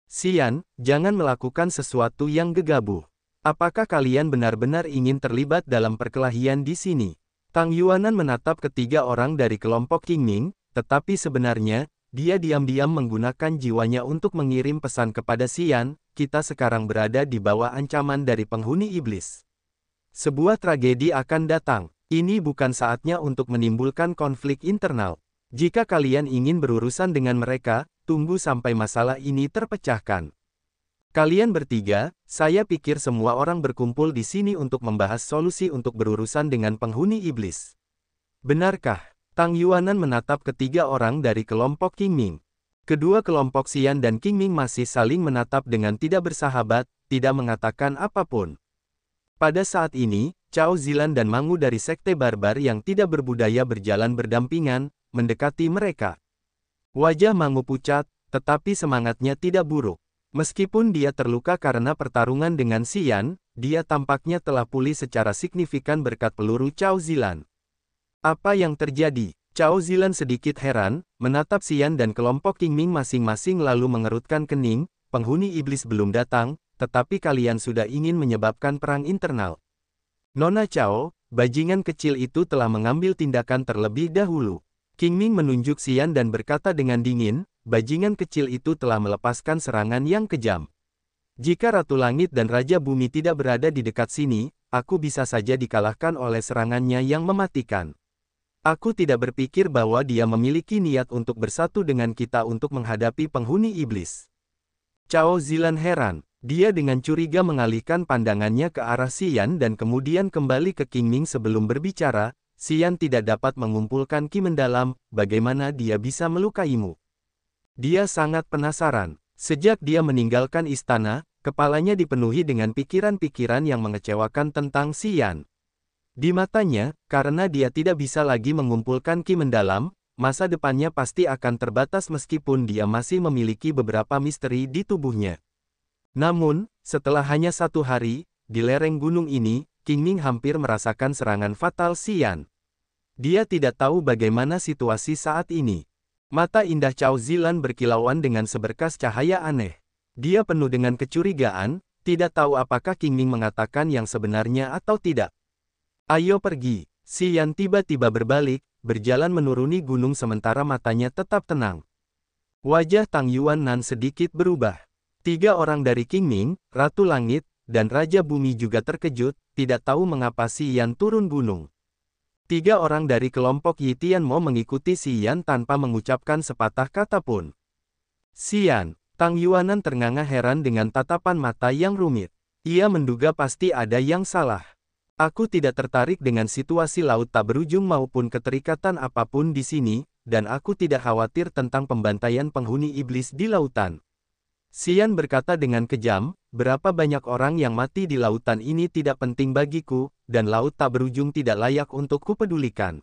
Xian, jangan melakukan sesuatu yang gegabah. Apakah kalian benar-benar ingin terlibat dalam perkelahian di sini?" Tang Yuanan menatap ketiga orang dari kelompok Qingming, tetapi sebenarnya, dia diam-diam menggunakan jiwanya untuk mengirim pesan kepada Xian, "Kita sekarang berada di bawah ancaman dari penghuni iblis. Sebuah tragedi akan datang. Ini bukan saatnya untuk menimbulkan konflik internal. Jika kalian ingin berurusan dengan mereka, tunggu sampai masalah ini terpecahkan." Kalian bertiga, saya pikir semua orang berkumpul di sini untuk membahas solusi untuk berurusan dengan penghuni iblis. Benarkah? Tang Yuanan menatap ketiga orang dari kelompok Qingming. Kedua kelompok Xian dan Qingming masih saling menatap dengan tidak bersahabat, tidak mengatakan apapun. Pada saat ini, Cao Zilan dan Mangu dari Sekte Barbar yang tidak berbudaya berjalan berdampingan, mendekati mereka. Wajah Mangu pucat, tetapi semangatnya tidak buruk. Meskipun dia terluka karena pertarungan dengan Xian, dia tampaknya telah pulih secara signifikan berkat peluru Cao Zilan. Apa yang terjadi? Cao Zilan sedikit heran, menatap Xian dan kelompok Qingming masing-masing lalu mengerutkan kening, "Penghuni iblis belum datang, tetapi kalian sudah ingin menyebabkan perang internal. Nona Cao, bajingan kecil itu telah mengambil tindakan terlebih dahulu." Qingming menunjuk Xian dan berkata dengan dingin, "Bajingan kecil itu telah melepaskan serangan yang kejam. Jika Ratu Langit dan Raja Bumi tidak berada di dekat sini, aku bisa saja dikalahkan oleh serangannya yang mematikan. Aku tidak berpikir bahwa dia memiliki niat untuk bersatu dengan kita untuk menghadapi penghuni iblis." Cao Zilan heran. Dia dengan curiga mengalihkan pandangannya ke arah Xian dan kemudian kembali ke Qingming sebelum berbicara, "Xian tidak dapat mengumpulkan ki mendalam, bagaimana dia bisa melukaimu?" Dia sangat penasaran. Sejak dia meninggalkan istana, kepalanya dipenuhi dengan pikiran-pikiran yang mengecewakan tentang Xian. Di matanya, karena dia tidak bisa lagi mengumpulkan ki mendalam, masa depannya pasti akan terbatas meskipun dia masih memiliki beberapa misteri di tubuhnya. Namun, setelah hanya 1 hari, di lereng gunung ini, Qingming hampir merasakan serangan fatal Xian. Dia tidak tahu bagaimana situasi saat ini. Mata indah Cao Zilan berkilauan dengan seberkas cahaya aneh. Dia penuh dengan kecurigaan, tidak tahu apakah Qingming mengatakan yang sebenarnya atau tidak. "Ayo pergi." Xian tiba-tiba berbalik, berjalan menuruni gunung sementara matanya tetap tenang. Wajah Tang Yuanan sedikit berubah. 3 orang dari Qingming, Ratu Langit, dan Raja Bumi juga terkejut, tidak tahu mengapa Xian turun gunung. 3 orang dari kelompok Yi Tianmo mengikuti Xian tanpa mengucapkan sepatah kata pun. "Xian." Tang Yuanan ternganga heran dengan tatapan mata yang rumit. Ia menduga pasti ada yang salah. "Aku tidak tertarik dengan situasi laut tak berujung maupun keterikatan apapun di sini, dan aku tidak khawatir tentang pembantaian penghuni iblis di lautan." Xian berkata dengan kejam, "Berapa banyak orang yang mati di lautan ini tidak penting bagiku, dan laut tak berujung tidak layak untuk kupedulikan.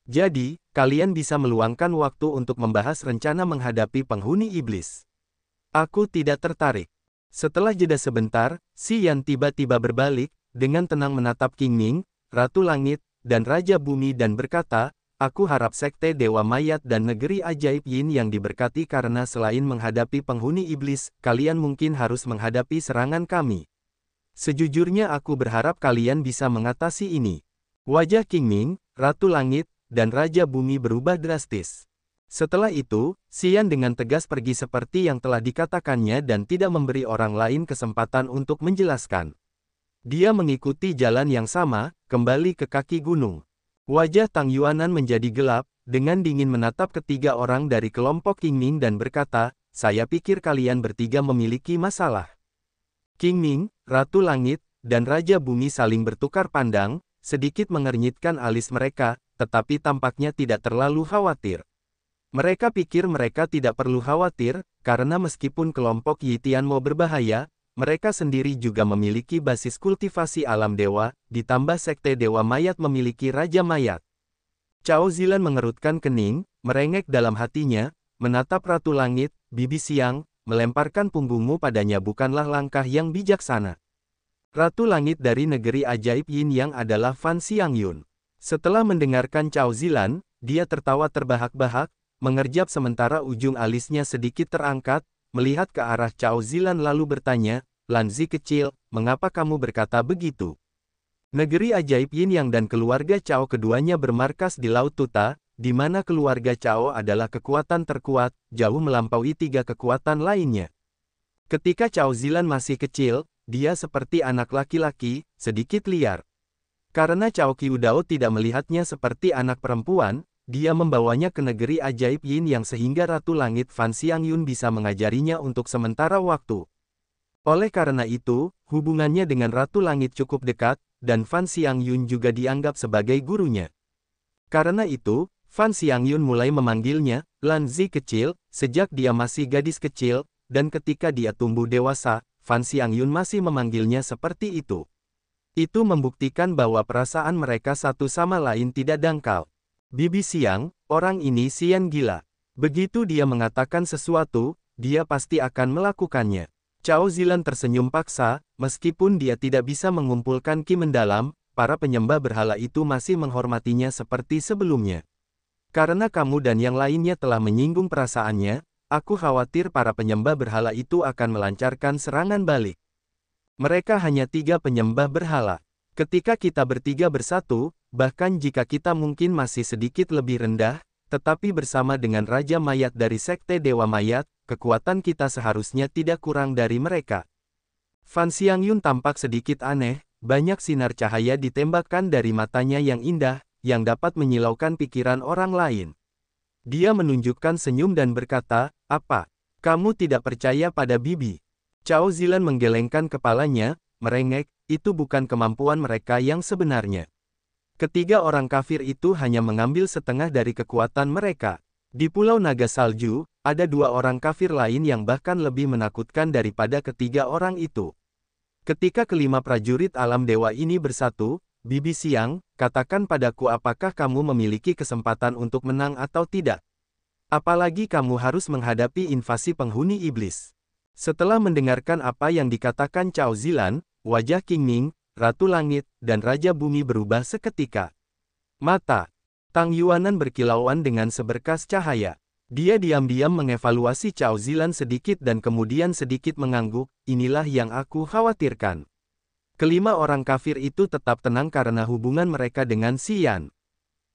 Jadi, kalian bisa meluangkan waktu untuk membahas rencana menghadapi penghuni iblis. Aku tidak tertarik." Setelah jeda sebentar, Xian tiba-tiba berbalik, dengan tenang menatap Qingming, Ratu Langit, dan Raja Bumi dan berkata, "Aku harap Sekte Dewa Mayat dan Negeri Ajaib Yin yang diberkati karena selain menghadapi penghuni iblis, kalian mungkin harus menghadapi serangan kami. Sejujurnya aku berharap kalian bisa mengatasi ini. Wajah Qingming, Ratu Langit, dan Raja Bumi berubah drastis. Setelah itu, Xian dengan tegas pergi seperti yang telah dikatakannya dan tidak memberi orang lain kesempatan untuk menjelaskan. Dia mengikuti jalan yang sama, kembali ke kaki gunung. Wajah Tang Yuanan menjadi gelap, dengan dingin menatap ketiga orang dari kelompok Qingming dan berkata, saya pikir kalian bertiga memiliki masalah. Qingming, Ratu Langit, dan Raja Bumi saling bertukar pandang, sedikit mengernyitkan alis mereka, tetapi tampaknya tidak terlalu khawatir. Mereka pikir mereka tidak perlu khawatir, karena meskipun kelompok Yi Tianmo berbahaya, mereka sendiri juga memiliki basis kultivasi alam dewa, ditambah sekte Dewa Mayat memiliki Raja Mayat. Cao Zilan mengerutkan kening, merengek dalam hatinya, menatap Ratu Langit, Bibi Siang, melemparkan punggungmu padanya bukanlah langkah yang bijaksana. Ratu Langit dari negeri ajaib Yin Yang adalah Fan Xiangyun. Setelah mendengarkan Cao Zilan, dia tertawa terbahak-bahak, mengerjap sementara ujung alisnya sedikit terangkat, melihat ke arah Cao Zilan lalu bertanya, Lanzi kecil, mengapa kamu berkata begitu? Negeri ajaib Yin Yang dan keluarga Cao keduanya bermarkas di Laut Tuta, di mana keluarga Cao adalah kekuatan terkuat, jauh melampaui 3 kekuatan lainnya. Ketika Cao Zilan masih kecil, dia seperti anak laki-laki, sedikit liar. Karena Cao Qiudao tidak melihatnya seperti anak perempuan, dia membawanya ke negeri ajaib Yin Yang sehingga Ratu Langit Fan Xiangyun bisa mengajarinya untuk sementara waktu. Oleh karena itu, hubungannya dengan Ratu Langit cukup dekat, dan Fan Xiangyun juga dianggap sebagai gurunya. Karena itu, Fan Xiangyun mulai memanggilnya, Lanzi kecil, sejak dia masih gadis kecil, dan ketika dia tumbuh dewasa, Fan Xiangyun masih memanggilnya seperti itu. Itu membuktikan bahwa perasaan mereka satu sama lain tidak dangkal. Bibi Siang, orang ini Xian gila. Begitu dia mengatakan sesuatu, dia pasti akan melakukannya. Cao Zilan tersenyum paksa, meskipun dia tidak bisa mengumpulkan ki mendalam, para penyembah berhala itu masih menghormatinya seperti sebelumnya. Karena kamu dan yang lainnya telah menyinggung perasaannya, aku khawatir para penyembah berhala itu akan melancarkan serangan balik. Mereka hanya 3 penyembah berhala. Ketika kita bertiga bersatu, bahkan jika kita mungkin masih sedikit lebih rendah, tetapi bersama dengan Raja Mayat dari Sekte Dewa Mayat, kekuatan kita seharusnya tidak kurang dari mereka. Fan Xiangyun tampak sedikit aneh, banyak sinar cahaya ditembakkan dari matanya yang indah, yang dapat menyilaukan pikiran orang lain. Dia menunjukkan senyum dan berkata, apa? Kamu tidak percaya pada Bibi? Cao Zilan menggelengkan kepalanya, merengek, itu bukan kemampuan mereka yang sebenarnya. Ketiga orang kafir itu hanya mengambil setengah dari kekuatan mereka. Di Pulau Naga Salju, ada 2 orang kafir lain yang bahkan lebih menakutkan daripada ketiga orang itu. Ketika kelima prajurit alam dewa ini bersatu, Bibi Siang, katakan padaku apakah kamu memiliki kesempatan untuk menang atau tidak. Apalagi kamu harus menghadapi invasi penghuni iblis. Setelah mendengarkan apa yang dikatakan Cao Zilan, wajah Qingming, Ratu Langit, dan Raja Bumi berubah seketika. Mata Tang Yuanan berkilauan dengan seberkas cahaya. Dia diam-diam mengevaluasi Cao Zilan sedikit dan kemudian sedikit mengangguk, inilah yang aku khawatirkan. Kelima orang kafir itu tetap tenang karena hubungan mereka dengan Xian.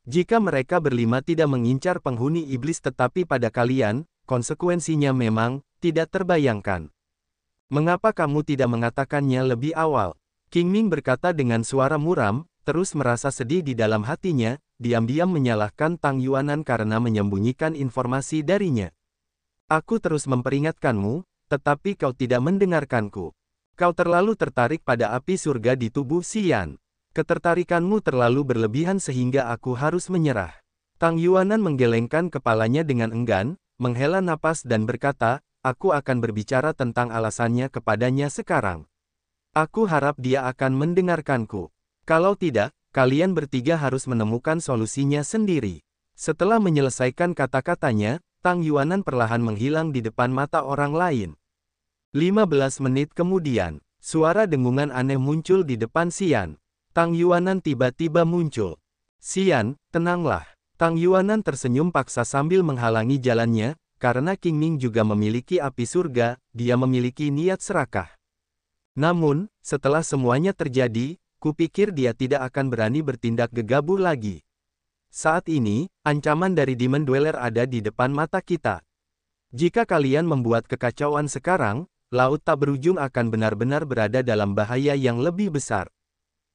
Jika mereka berlima tidak mengincar penghuni iblis tetapi pada kalian, konsekuensinya memang tidak terbayangkan. Mengapa kamu tidak mengatakannya lebih awal? Qingming berkata dengan suara muram, terus merasa sedih di dalam hatinya, diam-diam menyalahkan Tang Yuanan karena menyembunyikan informasi darinya. Aku terus memperingatkanmu, tetapi kau tidak mendengarkanku. Kau terlalu tertarik pada api surga di tubuh Xian. Ketertarikanmu terlalu berlebihan sehingga aku harus menyerah. Tang Yuanan menggelengkan kepalanya dengan enggan, menghela napas dan berkata, aku akan berbicara tentang alasannya kepadanya sekarang. Aku harap dia akan mendengarkanku. Kalau tidak, kalian bertiga harus menemukan solusinya sendiri. Setelah menyelesaikan kata-katanya, Tang Yuanan perlahan menghilang di depan mata orang lain. 15 menit kemudian, suara dengungan aneh muncul di depan Xian. Tang Yuanan tiba-tiba muncul. Xian, tenanglah. Tang Yuanan tersenyum paksa sambil menghalangi jalannya, karena Qingming juga memiliki api surga, dia memiliki niat serakah. Namun, setelah semuanya terjadi, kupikir dia tidak akan berani bertindak gegabah lagi. Saat ini, ancaman dari Demon Dweller ada di depan mata kita. Jika kalian membuat kekacauan sekarang, laut tak berujung akan benar-benar berada dalam bahaya yang lebih besar.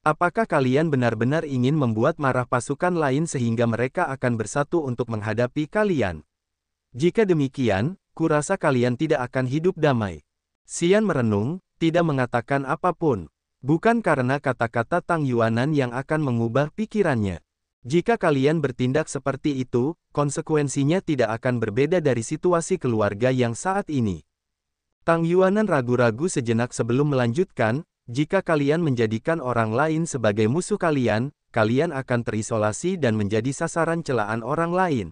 Apakah kalian benar-benar ingin membuat marah pasukan lain sehingga mereka akan bersatu untuk menghadapi kalian? Jika demikian, kurasa kalian tidak akan hidup damai. Xian merenung, tidak mengatakan apapun. Bukan karena kata-kata Tang Yuanan yang akan mengubah pikirannya. Jika kalian bertindak seperti itu, konsekuensinya tidak akan berbeda dari situasi keluarga yang saat ini. Tang Yuanan ragu-ragu sejenak sebelum melanjutkan, jika kalian menjadikan orang lain sebagai musuh kalian, kalian akan terisolasi dan menjadi sasaran celaan orang lain.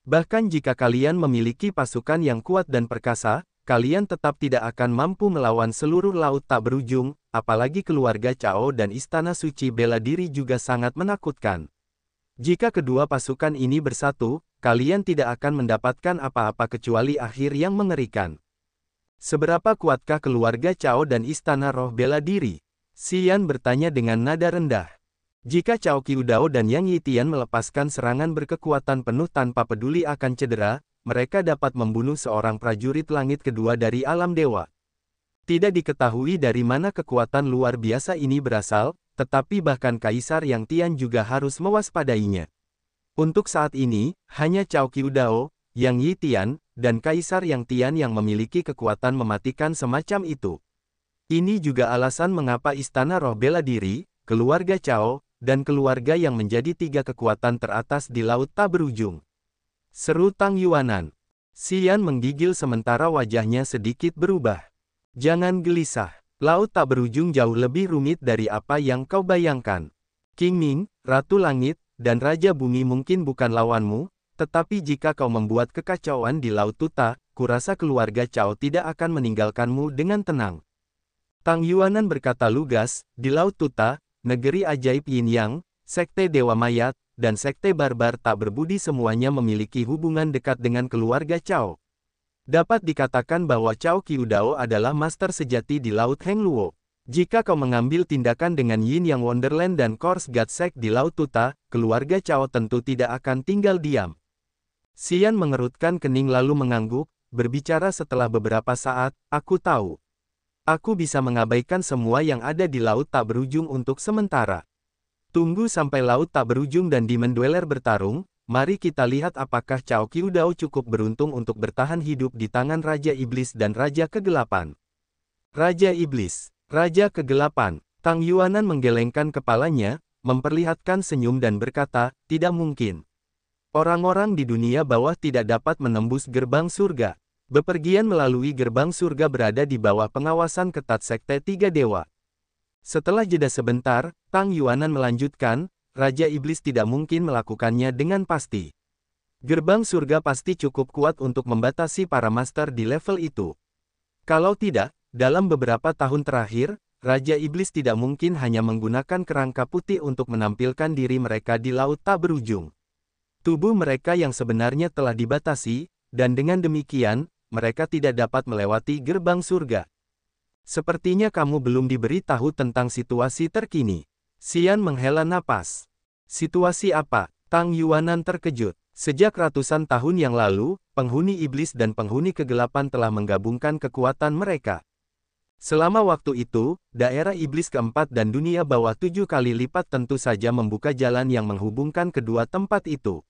Bahkan jika kalian memiliki pasukan yang kuat dan perkasa, kalian tetap tidak akan mampu melawan seluruh laut tak berujung, apalagi keluarga Cao dan Istana Suci Bela Diri juga sangat menakutkan. Jika kedua pasukan ini bersatu, kalian tidak akan mendapatkan apa-apa kecuali akhir yang mengerikan. Seberapa kuatkah keluarga Cao dan Istana Roh Bela Diri? Xian bertanya dengan nada rendah. Jika Cao Qiudao dan Yang Yitian melepaskan serangan berkekuatan penuh tanpa peduli akan cedera, mereka dapat membunuh seorang prajurit langit kedua dari alam dewa. Tidak diketahui dari mana kekuatan luar biasa ini berasal, tetapi bahkan Kaisar Yang Tian juga harus mewaspadainya. Untuk saat ini, hanya Cao Qiudao, Yang Yitian, dan Kaisar Yang Tian yang memiliki kekuatan mematikan semacam itu. Ini juga alasan mengapa Istana Roh Bela Diri, keluarga Cao, dan keluarga yang menjadi tiga kekuatan teratas di laut tak berujung. Seru Tang Yuanan. Xian menggigil sementara wajahnya sedikit berubah. Jangan gelisah, laut tak berujung jauh lebih rumit dari apa yang kau bayangkan. King Ming, Ratu Langit, dan Raja Bumi mungkin bukan lawanmu, tetapi jika kau membuat kekacauan di Laut Tuta, kurasa keluarga Cao tidak akan meninggalkanmu dengan tenang. Tang Yuanan berkata lugas, di Laut Tuta, negeri ajaib Yin Yang, Sekte Dewa Mayat, dan Sekte Barbar tak berbudi semuanya memiliki hubungan dekat dengan keluarga Cao. Dapat dikatakan bahwa Cao Qiudao adalah master sejati di Laut Heng Luo. Jika kau mengambil tindakan dengan Yin Yang Wonderland dan Course God Sect di Laut Tuta, keluarga Cao tentu tidak akan tinggal diam. Xian mengerutkan kening lalu mengangguk, berbicara setelah beberapa saat, aku tahu. Aku bisa mengabaikan semua yang ada di Laut Tak Berujung untuk sementara. Tunggu sampai Laut Tak Berujung dan Demon Dweller bertarung, mari kita lihat apakah Cao Qiudao cukup beruntung untuk bertahan hidup di tangan Raja Iblis dan Raja Kegelapan. Raja Iblis, Raja Kegelapan, Tang Yuanan menggelengkan kepalanya, memperlihatkan senyum dan berkata, tidak mungkin. Orang-orang di dunia bawah tidak dapat menembus gerbang surga. Bepergian melalui gerbang surga berada di bawah pengawasan ketat Sekte Tiga Dewa. Setelah jeda sebentar, Tang Yuanan melanjutkan, Raja Iblis tidak mungkin melakukannya dengan pasti. Gerbang surga pasti cukup kuat untuk membatasi para master di level itu. Kalau tidak, dalam beberapa tahun terakhir, Raja Iblis tidak mungkin hanya menggunakan kerangka putih untuk menampilkan diri mereka di Laut Tak Berujung. Tubuh mereka yang sebenarnya telah dibatasi, dan dengan demikian, mereka tidak dapat melewati gerbang surga. Sepertinya kamu belum diberi tahu tentang situasi terkini. Xian menghela napas. Situasi apa? Tang Yuanan terkejut. Sejak ratusan tahun yang lalu, penghuni iblis dan penghuni kegelapan telah menggabungkan kekuatan mereka. Selama waktu itu, daerah iblis keempat dan dunia bawah 7 kali lipat tentu saja membuka jalan yang menghubungkan kedua tempat itu.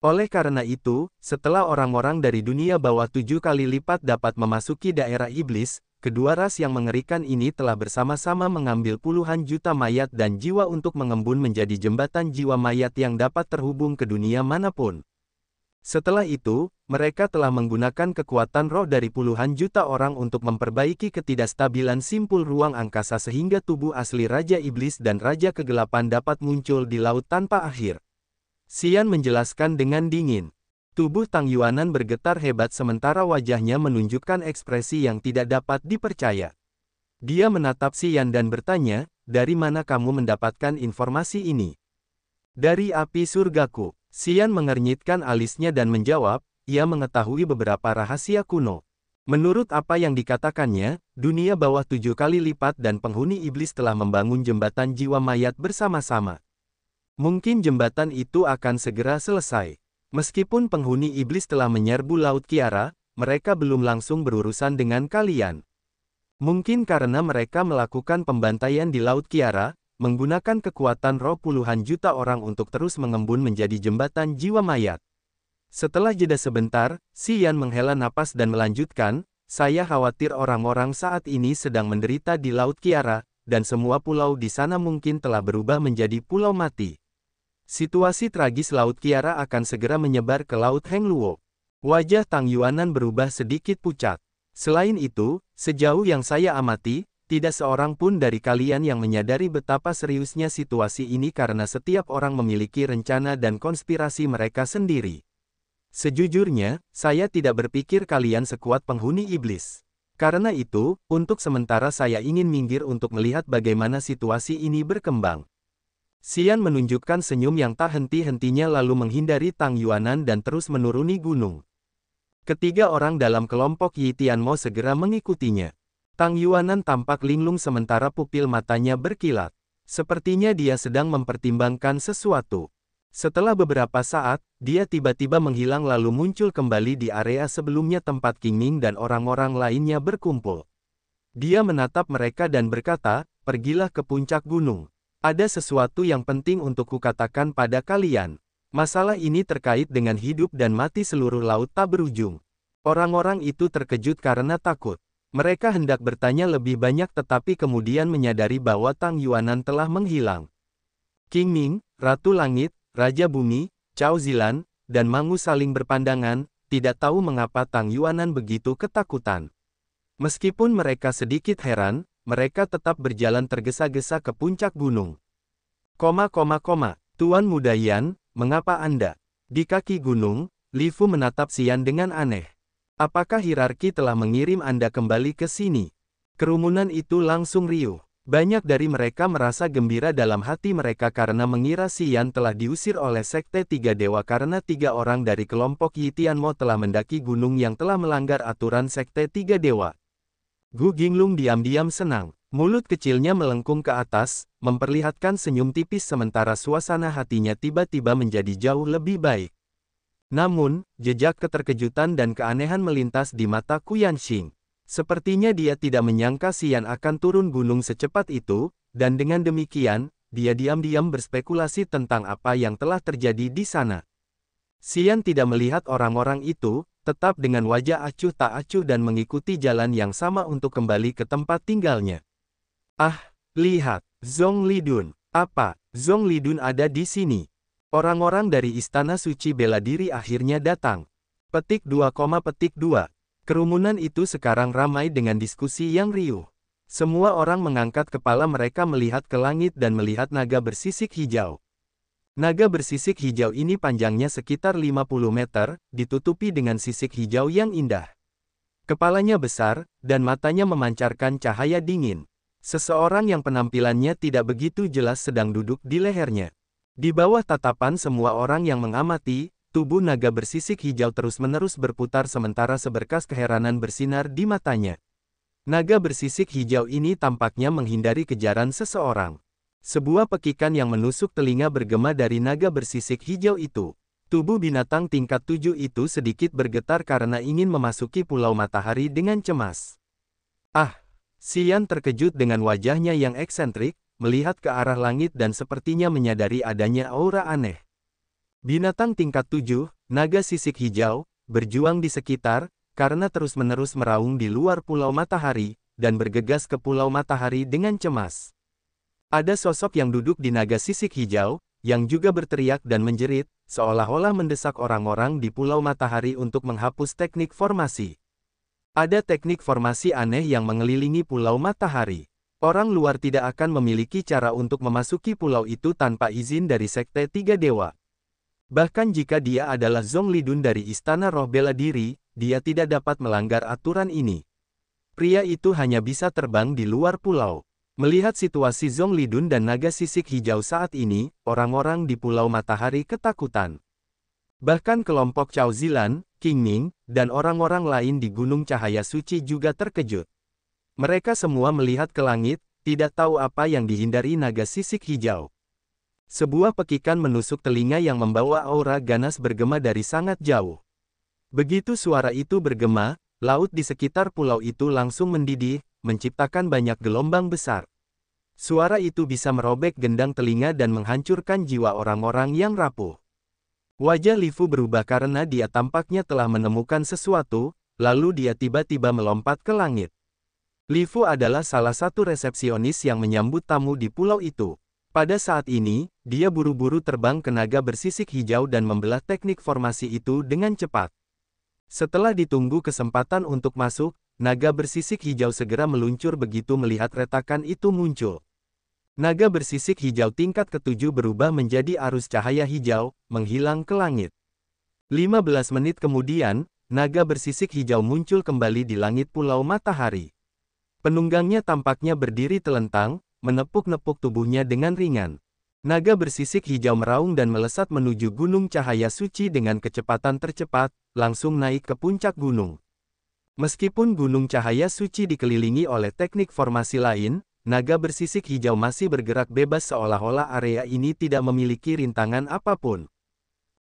Oleh karena itu, setelah orang-orang dari dunia bawah 7 kali lipat dapat memasuki daerah iblis, kedua ras yang mengerikan ini telah bersama-sama mengambil puluhan juta mayat dan jiwa untuk mengembun menjadi jembatan jiwa mayat yang dapat terhubung ke dunia manapun. Setelah itu, mereka telah menggunakan kekuatan roh dari puluhan juta orang untuk memperbaiki ketidakstabilan simpul ruang angkasa sehingga tubuh asli Raja Iblis dan Raja Kegelapan dapat muncul di laut tanpa akhir. Xian menjelaskan dengan dingin. Tubuh Tang Yuanan bergetar hebat sementara wajahnya menunjukkan ekspresi yang tidak dapat dipercaya. Dia menatap Xian dan bertanya, dari mana kamu mendapatkan informasi ini? Dari api surgaku. Xian mengernyitkan alisnya dan menjawab, ia mengetahui beberapa rahasia kuno. Menurut apa yang dikatakannya, dunia bawah 7 kali lipat dan penghuni iblis telah membangun jembatan jiwa mayat bersama-sama. Mungkin jembatan itu akan segera selesai. Meskipun penghuni iblis telah menyerbu Laut Kiara, mereka belum langsung berurusan dengan kalian. Mungkin karena mereka melakukan pembantaian di Laut Kiara, menggunakan kekuatan roh puluhan juta orang untuk terus mengembun menjadi jembatan jiwa mayat. Setelah jeda sebentar, Xian menghela napas dan melanjutkan, saya khawatir orang-orang saat ini sedang menderita di Laut Kiara, dan semua pulau di sana mungkin telah berubah menjadi pulau mati. Situasi tragis Laut Kiara akan segera menyebar ke Laut Hengluo. Wajah Tang Yuanan berubah sedikit pucat. Selain itu, sejauh yang saya amati, tidak seorang pun dari kalian yang menyadari betapa seriusnya situasi ini karena setiap orang memiliki rencana dan konspirasi mereka sendiri. Sejujurnya, saya tidak berpikir kalian sekuat penghuni iblis. Karena itu, untuk sementara saya ingin minggir untuk melihat bagaimana situasi ini berkembang. Xian menunjukkan senyum yang tak henti-hentinya lalu menghindari Tang Yuanan dan terus menuruni gunung. Ketiga orang dalam kelompok Yi Tianmo segera mengikutinya. Tang Yuanan tampak linglung sementara pupil matanya berkilat. Sepertinya dia sedang mempertimbangkan sesuatu. Setelah beberapa saat, dia tiba-tiba menghilang lalu muncul kembali di area sebelumnya tempat King Ming dan orang-orang lainnya berkumpul. Dia menatap mereka dan berkata, pergilah ke puncak gunung. Ada sesuatu yang penting untuk kukatakan pada kalian. Masalah ini terkait dengan hidup dan mati seluruh laut tak berujung. Orang-orang itu terkejut karena takut. Mereka hendak bertanya lebih banyak tetapi kemudian menyadari bahwa Tang Yuanan telah menghilang. King Ming, Ratu Langit, Raja Bumi, Cao Zilan, dan Mangu saling berpandangan, tidak tahu mengapa Tang Yuanan begitu ketakutan. Meskipun mereka sedikit heran, mereka tetap berjalan tergesa-gesa ke puncak gunung. Tuan Muda Yan, mengapa Anda? Di kaki gunung, Li Fu menatap Xian dengan aneh. Apakah hierarki telah mengirim Anda kembali ke sini? Kerumunan itu langsung riuh. Banyak dari mereka merasa gembira dalam hati mereka karena mengira Xian telah diusir oleh Sekte Tiga Dewa karena 3 orang dari kelompok Yi Tianmo telah mendaki gunung yang telah melanggar aturan Sekte Tiga Dewa. Gu Ginglung diam-diam senang. Mulut kecilnya melengkung ke atas, memperlihatkan senyum tipis sementara suasana hatinya tiba-tiba menjadi jauh lebih baik. Namun, jejak keterkejutan dan keanehan melintas di mata Kuyan-Xing. Sepertinya dia tidak menyangka Xian akan turun gunung secepat itu, dan dengan demikian, dia diam-diam berspekulasi tentang apa yang telah terjadi di sana. Xian tidak melihat orang-orang itu, tetap dengan wajah acuh tak acuh dan mengikuti jalan yang sama untuk kembali ke tempat tinggalnya. Ah, lihat, Zhong Lidun. Apa, Zhong Lidun ada di sini? Orang-orang dari Istana Suci Bela Diri akhirnya datang. Petik 2, petik 2. Kerumunan itu sekarang ramai dengan diskusi yang riuh. Semua orang mengangkat kepala mereka melihat ke langit dan melihat naga bersisik hijau. Naga bersisik hijau ini panjangnya sekitar 50 meter, ditutupi dengan sisik hijau yang indah. Kepalanya besar, dan matanya memancarkan cahaya dingin. Seseorang yang penampilannya tidak begitu jelas sedang duduk di lehernya. Di bawah tatapan semua orang yang mengamati, tubuh naga bersisik hijau terus-menerus berputar sementara seberkas keheranan bersinar di matanya. Naga bersisik hijau ini tampaknya menghindari kejaran seseorang. Sebuah pekikan yang menusuk telinga bergema dari naga bersisik hijau itu. Tubuh binatang tingkat 7 itu sedikit bergetar karena ingin memasuki Pulau Matahari dengan cemas. Ah! Xian terkejut dengan wajahnya yang eksentrik, melihat ke arah langit dan sepertinya menyadari adanya aura aneh. Binatang tingkat 7, naga sisik hijau, berjuang di sekitar, karena terus-menerus meraung di luar Pulau Matahari, dan bergegas ke Pulau Matahari dengan cemas. Ada sosok yang duduk di naga sisik hijau, yang juga berteriak dan menjerit, seolah-olah mendesak orang-orang di Pulau Matahari untuk menghapus teknik formasi. Ada teknik formasi aneh yang mengelilingi Pulau Matahari. Orang luar tidak akan memiliki cara untuk memasuki pulau itu tanpa izin dari Sekte Tiga Dewa. Bahkan jika dia adalah Zhong Lidun dari Istana Roh Bela Diri, dia tidak dapat melanggar aturan ini. Pria itu hanya bisa terbang di luar pulau. Melihat situasi Zhong Lidun dan naga sisik hijau saat ini, orang-orang di Pulau Matahari ketakutan. Bahkan kelompok Cao Zilan, King Ming, dan orang-orang lain di Gunung Cahaya Suci juga terkejut. Mereka semua melihat ke langit, tidak tahu apa yang dihindari naga sisik hijau. Sebuah pekikan menusuk telinga yang membawa aura ganas bergema dari sangat jauh. Begitu suara itu bergema, laut di sekitar pulau itu langsung mendidih, menciptakan banyak gelombang besar. Suara itu bisa merobek gendang telinga dan menghancurkan jiwa orang-orang yang rapuh. Wajah Li Fu berubah karena dia tampaknya telah menemukan sesuatu, lalu dia tiba-tiba melompat ke langit. Li Fu adalah salah satu resepsionis yang menyambut tamu di pulau itu. Pada saat ini, dia buru-buru terbang ke naga bersisik hijau dan membelah teknik formasi itu dengan cepat. Setelah ditunggu kesempatan untuk masuk, naga bersisik hijau segera meluncur begitu melihat retakan itu muncul. Naga bersisik hijau tingkat ke-7 berubah menjadi arus cahaya hijau, menghilang ke langit. 15 menit kemudian, naga bersisik hijau muncul kembali di langit Pulau Matahari. Penunggangnya tampaknya berdiri telentang, menepuk-nepuk tubuhnya dengan ringan. Naga bersisik hijau meraung dan melesat menuju Gunung Cahaya Suci dengan kecepatan tercepat, langsung naik ke puncak gunung. Meskipun Gunung Cahaya Suci dikelilingi oleh teknik formasi lain, naga bersisik hijau masih bergerak bebas seolah-olah area ini tidak memiliki rintangan apapun.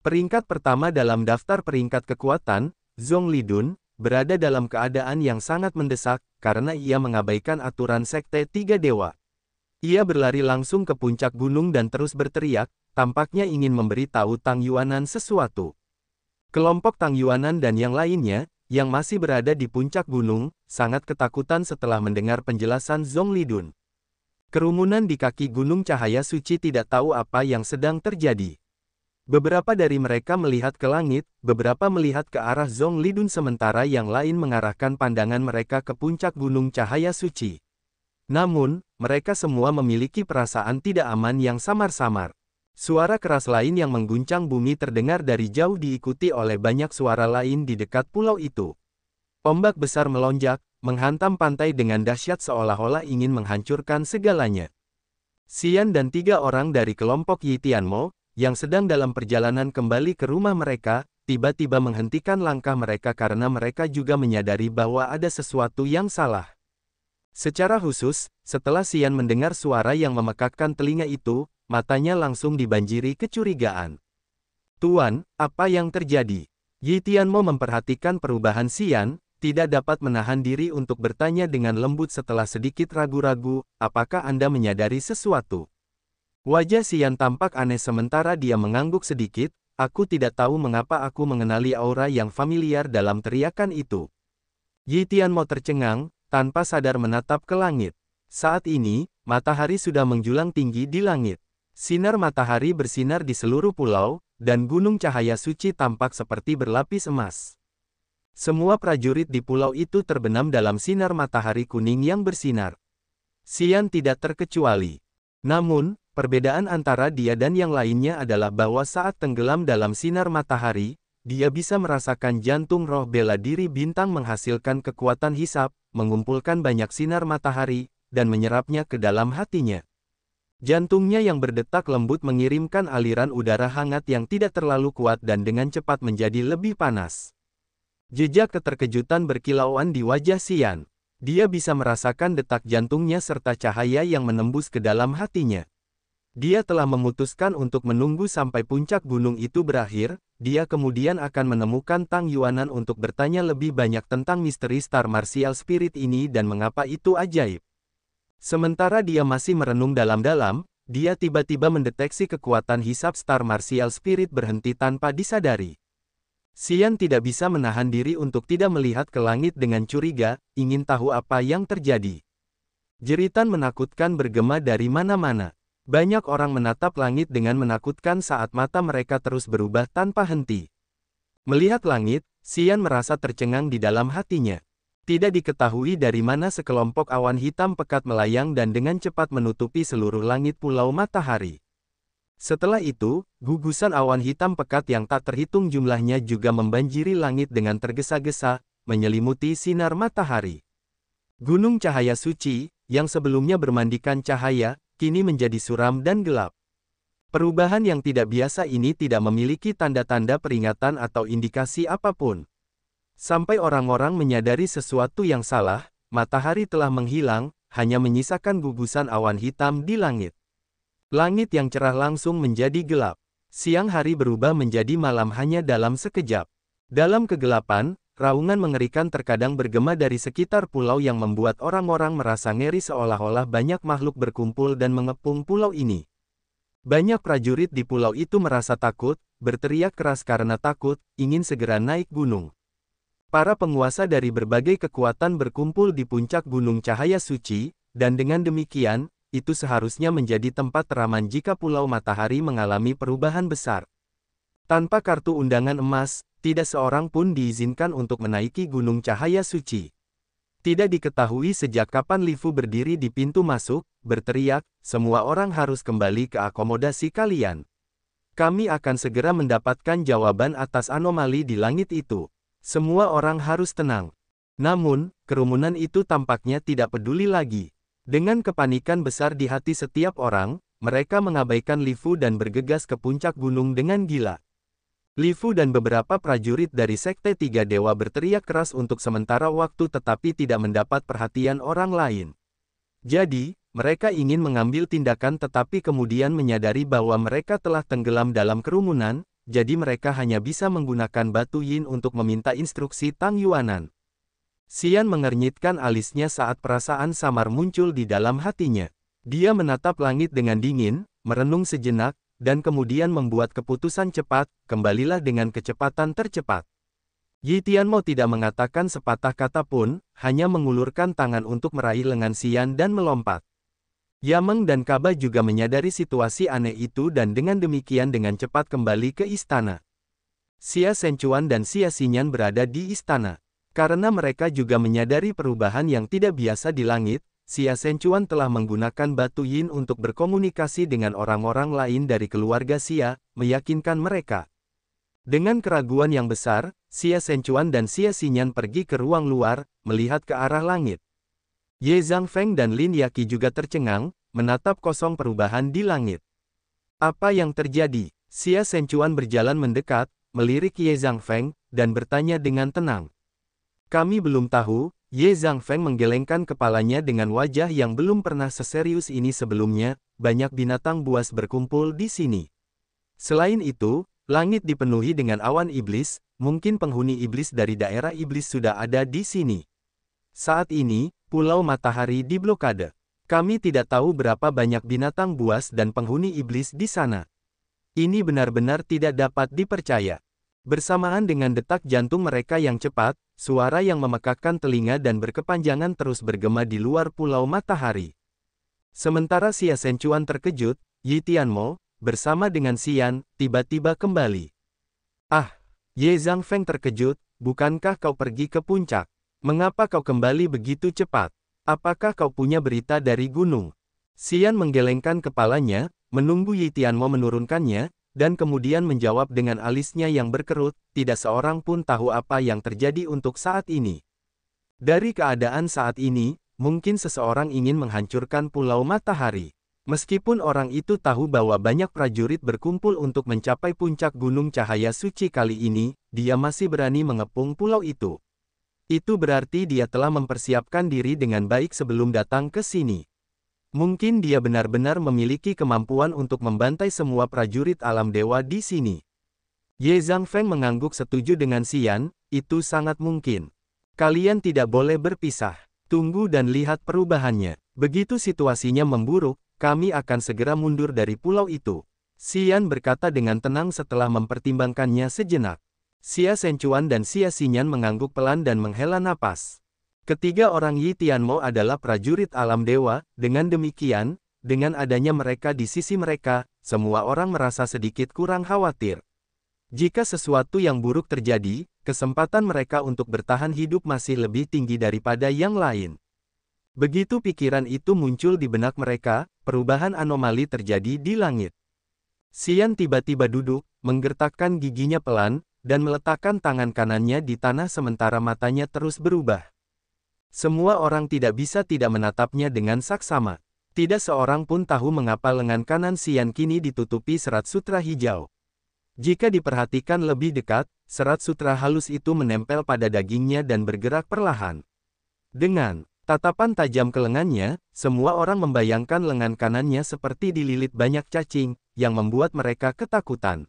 Peringkat pertama dalam daftar peringkat kekuatan, Zhong Lidun, berada dalam keadaan yang sangat mendesak, karena ia mengabaikan aturan Sekte Tiga Dewa. Ia berlari langsung ke puncak gunung dan terus berteriak, tampaknya ingin memberi tahu Tang Yuanan sesuatu. Kelompok Tang Yuanan dan yang lainnya, yang masih berada di puncak gunung, sangat ketakutan setelah mendengar penjelasan Zhong Lidun. Kerumunan di kaki Gunung Cahaya Suci tidak tahu apa yang sedang terjadi. Beberapa dari mereka melihat ke langit, beberapa melihat ke arah Zhong Lidun sementara yang lain mengarahkan pandangan mereka ke puncak Gunung Cahaya Suci. Namun, mereka semua memiliki perasaan tidak aman yang samar-samar. Suara keras lain yang mengguncang bumi terdengar dari jauh diikuti oleh banyak suara lain di dekat pulau itu. Ombak besar melonjak, menghantam pantai dengan dahsyat seolah-olah ingin menghancurkan segalanya. Xian dan 3 orang dari kelompok Yi Tianmo, yang sedang dalam perjalanan kembali ke rumah mereka, tiba-tiba menghentikan langkah mereka karena mereka juga menyadari bahwa ada sesuatu yang salah. Secara khusus, setelah Xian mendengar suara yang memekakkan telinga itu, matanya langsung dibanjiri kecurigaan. Tuan, apa yang terjadi? Yi Tianmo memperhatikan perubahan Xian, tidak dapat menahan diri untuk bertanya dengan lembut setelah sedikit ragu-ragu, apakah Anda menyadari sesuatu? Wajah Xian tampak aneh sementara dia mengangguk sedikit, aku tidak tahu mengapa aku mengenali aura yang familiar dalam teriakan itu. Yi Tianmo tercengang, tanpa sadar menatap ke langit. Saat ini, matahari sudah menjulang tinggi di langit. Sinar matahari bersinar di seluruh pulau, dan Gunung Cahaya Suci tampak seperti berlapis emas. Semua prajurit di pulau itu terbenam dalam sinar matahari kuning yang bersinar. Xian tidak terkecuali. Namun, perbedaan antara dia dan yang lainnya adalah bahwa saat tenggelam dalam sinar matahari, dia bisa merasakan jantung roh bela diri bintang menghasilkan kekuatan hisap, mengumpulkan banyak sinar matahari, dan menyerapnya ke dalam hatinya. Jantungnya yang berdetak lembut mengirimkan aliran udara hangat yang tidak terlalu kuat dan dengan cepat menjadi lebih panas. Jejak keterkejutan berkilauan di wajah Xian. Dia bisa merasakan detak jantungnya serta cahaya yang menembus ke dalam hatinya. Dia telah memutuskan untuk menunggu sampai puncak gunung itu berakhir, dia kemudian akan menemukan Tang Yuanan untuk bertanya lebih banyak tentang misteri Star Martial Spirit ini dan mengapa itu ajaib. Sementara dia masih merenung dalam-dalam, dia tiba-tiba mendeteksi kekuatan hisap Star Martial Spirit berhenti tanpa disadari. Xian tidak bisa menahan diri untuk tidak melihat ke langit dengan curiga, ingin tahu apa yang terjadi. Jeritan menakutkan bergema dari mana-mana. Banyak orang menatap langit dengan menakutkan saat mata mereka terus berubah tanpa henti. Melihat langit, Xian merasa tercengang di dalam hatinya. Tidak diketahui dari mana sekelompok awan hitam pekat melayang dan dengan cepat menutupi seluruh langit Pulau Matahari. Setelah itu, gugusan awan hitam pekat yang tak terhitung jumlahnya juga membanjiri langit dengan tergesa-gesa, menyelimuti sinar matahari. Gunung Cahaya Suci, yang sebelumnya bermandikan cahaya, kini menjadi suram dan gelap. Perubahan yang tidak biasa ini tidak memiliki tanda-tanda peringatan atau indikasi apapun. Sampai orang-orang menyadari sesuatu yang salah, matahari telah menghilang, hanya menyisakan gugusan awan hitam di langit. Langit yang cerah langsung menjadi gelap. Siang hari berubah menjadi malam hanya dalam sekejap. Dalam kegelapan, raungan mengerikan terkadang bergema dari sekitar pulau yang membuat orang-orang merasa ngeri seolah-olah banyak makhluk berkumpul dan mengepung pulau ini. Banyak prajurit di pulau itu merasa takut, berteriak keras karena takut, ingin segera naik gunung. Para penguasa dari berbagai kekuatan berkumpul di puncak Gunung Cahaya Suci, dan dengan demikian, itu seharusnya menjadi tempat teraman jika Pulau Matahari mengalami perubahan besar. Tanpa kartu undangan emas, tidak seorang pun diizinkan untuk menaiki Gunung Cahaya Suci. Tidak diketahui sejak kapan Lifu berdiri di pintu masuk, berteriak, "Semua orang harus kembali ke akomodasi kalian. Kami akan segera mendapatkan jawaban atas anomali di langit itu. Semua orang harus tenang." Namun, kerumunan itu tampaknya tidak peduli lagi. Dengan kepanikan besar di hati setiap orang, mereka mengabaikan Lifu dan bergegas ke puncak gunung dengan gila. Lifu dan beberapa prajurit dari Sekte Tiga Dewa berteriak keras untuk sementara waktu tetapi tidak mendapat perhatian orang lain. Jadi, mereka ingin mengambil tindakan tetapi kemudian menyadari bahwa mereka telah tenggelam dalam kerumunan, jadi mereka hanya bisa menggunakan batu yin untuk meminta instruksi Tang Yuanan. Xian mengernyitkan alisnya saat perasaan samar muncul di dalam hatinya. Dia menatap langit dengan dingin, merenung sejenak, dan kemudian membuat keputusan cepat, kembalilah dengan kecepatan tercepat. Yi Tianmo tidak mengatakan sepatah kata pun, hanya mengulurkan tangan untuk meraih lengan Xian dan melompat. Yameng dan Kaba juga menyadari situasi aneh itu dan dengan demikian dengan cepat kembali ke istana. Xia Shenchuan dan Xia Xinyan berada di istana. Karena mereka juga menyadari perubahan yang tidak biasa di langit, Xia Shenchuan telah menggunakan batu yin untuk berkomunikasi dengan orang-orang lain dari keluarga Xia, meyakinkan mereka. Dengan keraguan yang besar, Xia Shenchuan dan Xia Xinyan pergi ke ruang luar, melihat ke arah langit. Ye Zhangfeng dan Lin Yaqi juga tercengang, menatap kosong perubahan di langit. Apa yang terjadi? Xia Shenchuan berjalan mendekat, melirik Ye Zhangfeng, dan bertanya dengan tenang. Kami belum tahu. Ye Zhangfeng menggelengkan kepalanya dengan wajah yang belum pernah seserius ini sebelumnya, banyak binatang buas berkumpul di sini. Selain itu, langit dipenuhi dengan awan iblis, mungkin penghuni iblis dari daerah iblis sudah ada di sini. Saat ini, Pulau Matahari diblokade. Kami tidak tahu berapa banyak binatang buas dan penghuni iblis di sana. Ini benar-benar tidak dapat dipercaya. Bersamaan dengan detak jantung mereka yang cepat, suara yang memekakkan telinga dan berkepanjangan terus bergema di luar Pulau Matahari. Sementara Xia Shenchuan terkejut, Yi Tianmo, bersama dengan Xian, tiba-tiba kembali. Ah! Ye Zhangfeng terkejut, bukankah kau pergi ke puncak? Mengapa kau kembali begitu cepat? Apakah kau punya berita dari gunung? Xian menggelengkan kepalanya, menunggu Yi Tianmo menurunkannya, dan kemudian menjawab dengan alisnya yang berkerut, tidak seorang pun tahu apa yang terjadi untuk saat ini. Dari keadaan saat ini, mungkin seseorang ingin menghancurkan Pulau Matahari. Meskipun orang itu tahu bahwa banyak prajurit berkumpul untuk mencapai puncak Gunung Cahaya Suci kali ini, dia masih berani mengepung pulau itu. Itu berarti dia telah mempersiapkan diri dengan baik sebelum datang ke sini. Mungkin dia benar-benar memiliki kemampuan untuk membantai semua prajurit alam dewa di sini. Ye Zhangfeng mengangguk setuju dengan Xian, itu sangat mungkin. Kalian tidak boleh berpisah. Tunggu dan lihat perubahannya. Begitu situasinya memburuk, kami akan segera mundur dari pulau itu. Xian berkata dengan tenang setelah mempertimbangkannya sejenak. Xia Shenchuan dan Xia Xinyan mengangguk pelan dan menghela napas. Ketiga orang Yi Tianmo adalah prajurit alam dewa, dengan demikian, dengan adanya mereka di sisi mereka, semua orang merasa sedikit kurang khawatir. Jika sesuatu yang buruk terjadi, kesempatan mereka untuk bertahan hidup masih lebih tinggi daripada yang lain. Begitu pikiran itu muncul di benak mereka, perubahan anomali terjadi di langit. Xian tiba-tiba duduk, menggertakkan giginya pelan, dan meletakkan tangan kanannya di tanah sementara matanya terus berubah. Semua orang tidak bisa tidak menatapnya dengan saksama. Tidak seorang pun tahu mengapa lengan kanan Xian kini ditutupi serat sutra hijau. Jika diperhatikan lebih dekat, serat sutra halus itu menempel pada dagingnya dan bergerak perlahan. Dengan tatapan tajam ke lengannya, semua orang membayangkan lengan kanannya seperti dililit banyak cacing, yang membuat mereka ketakutan.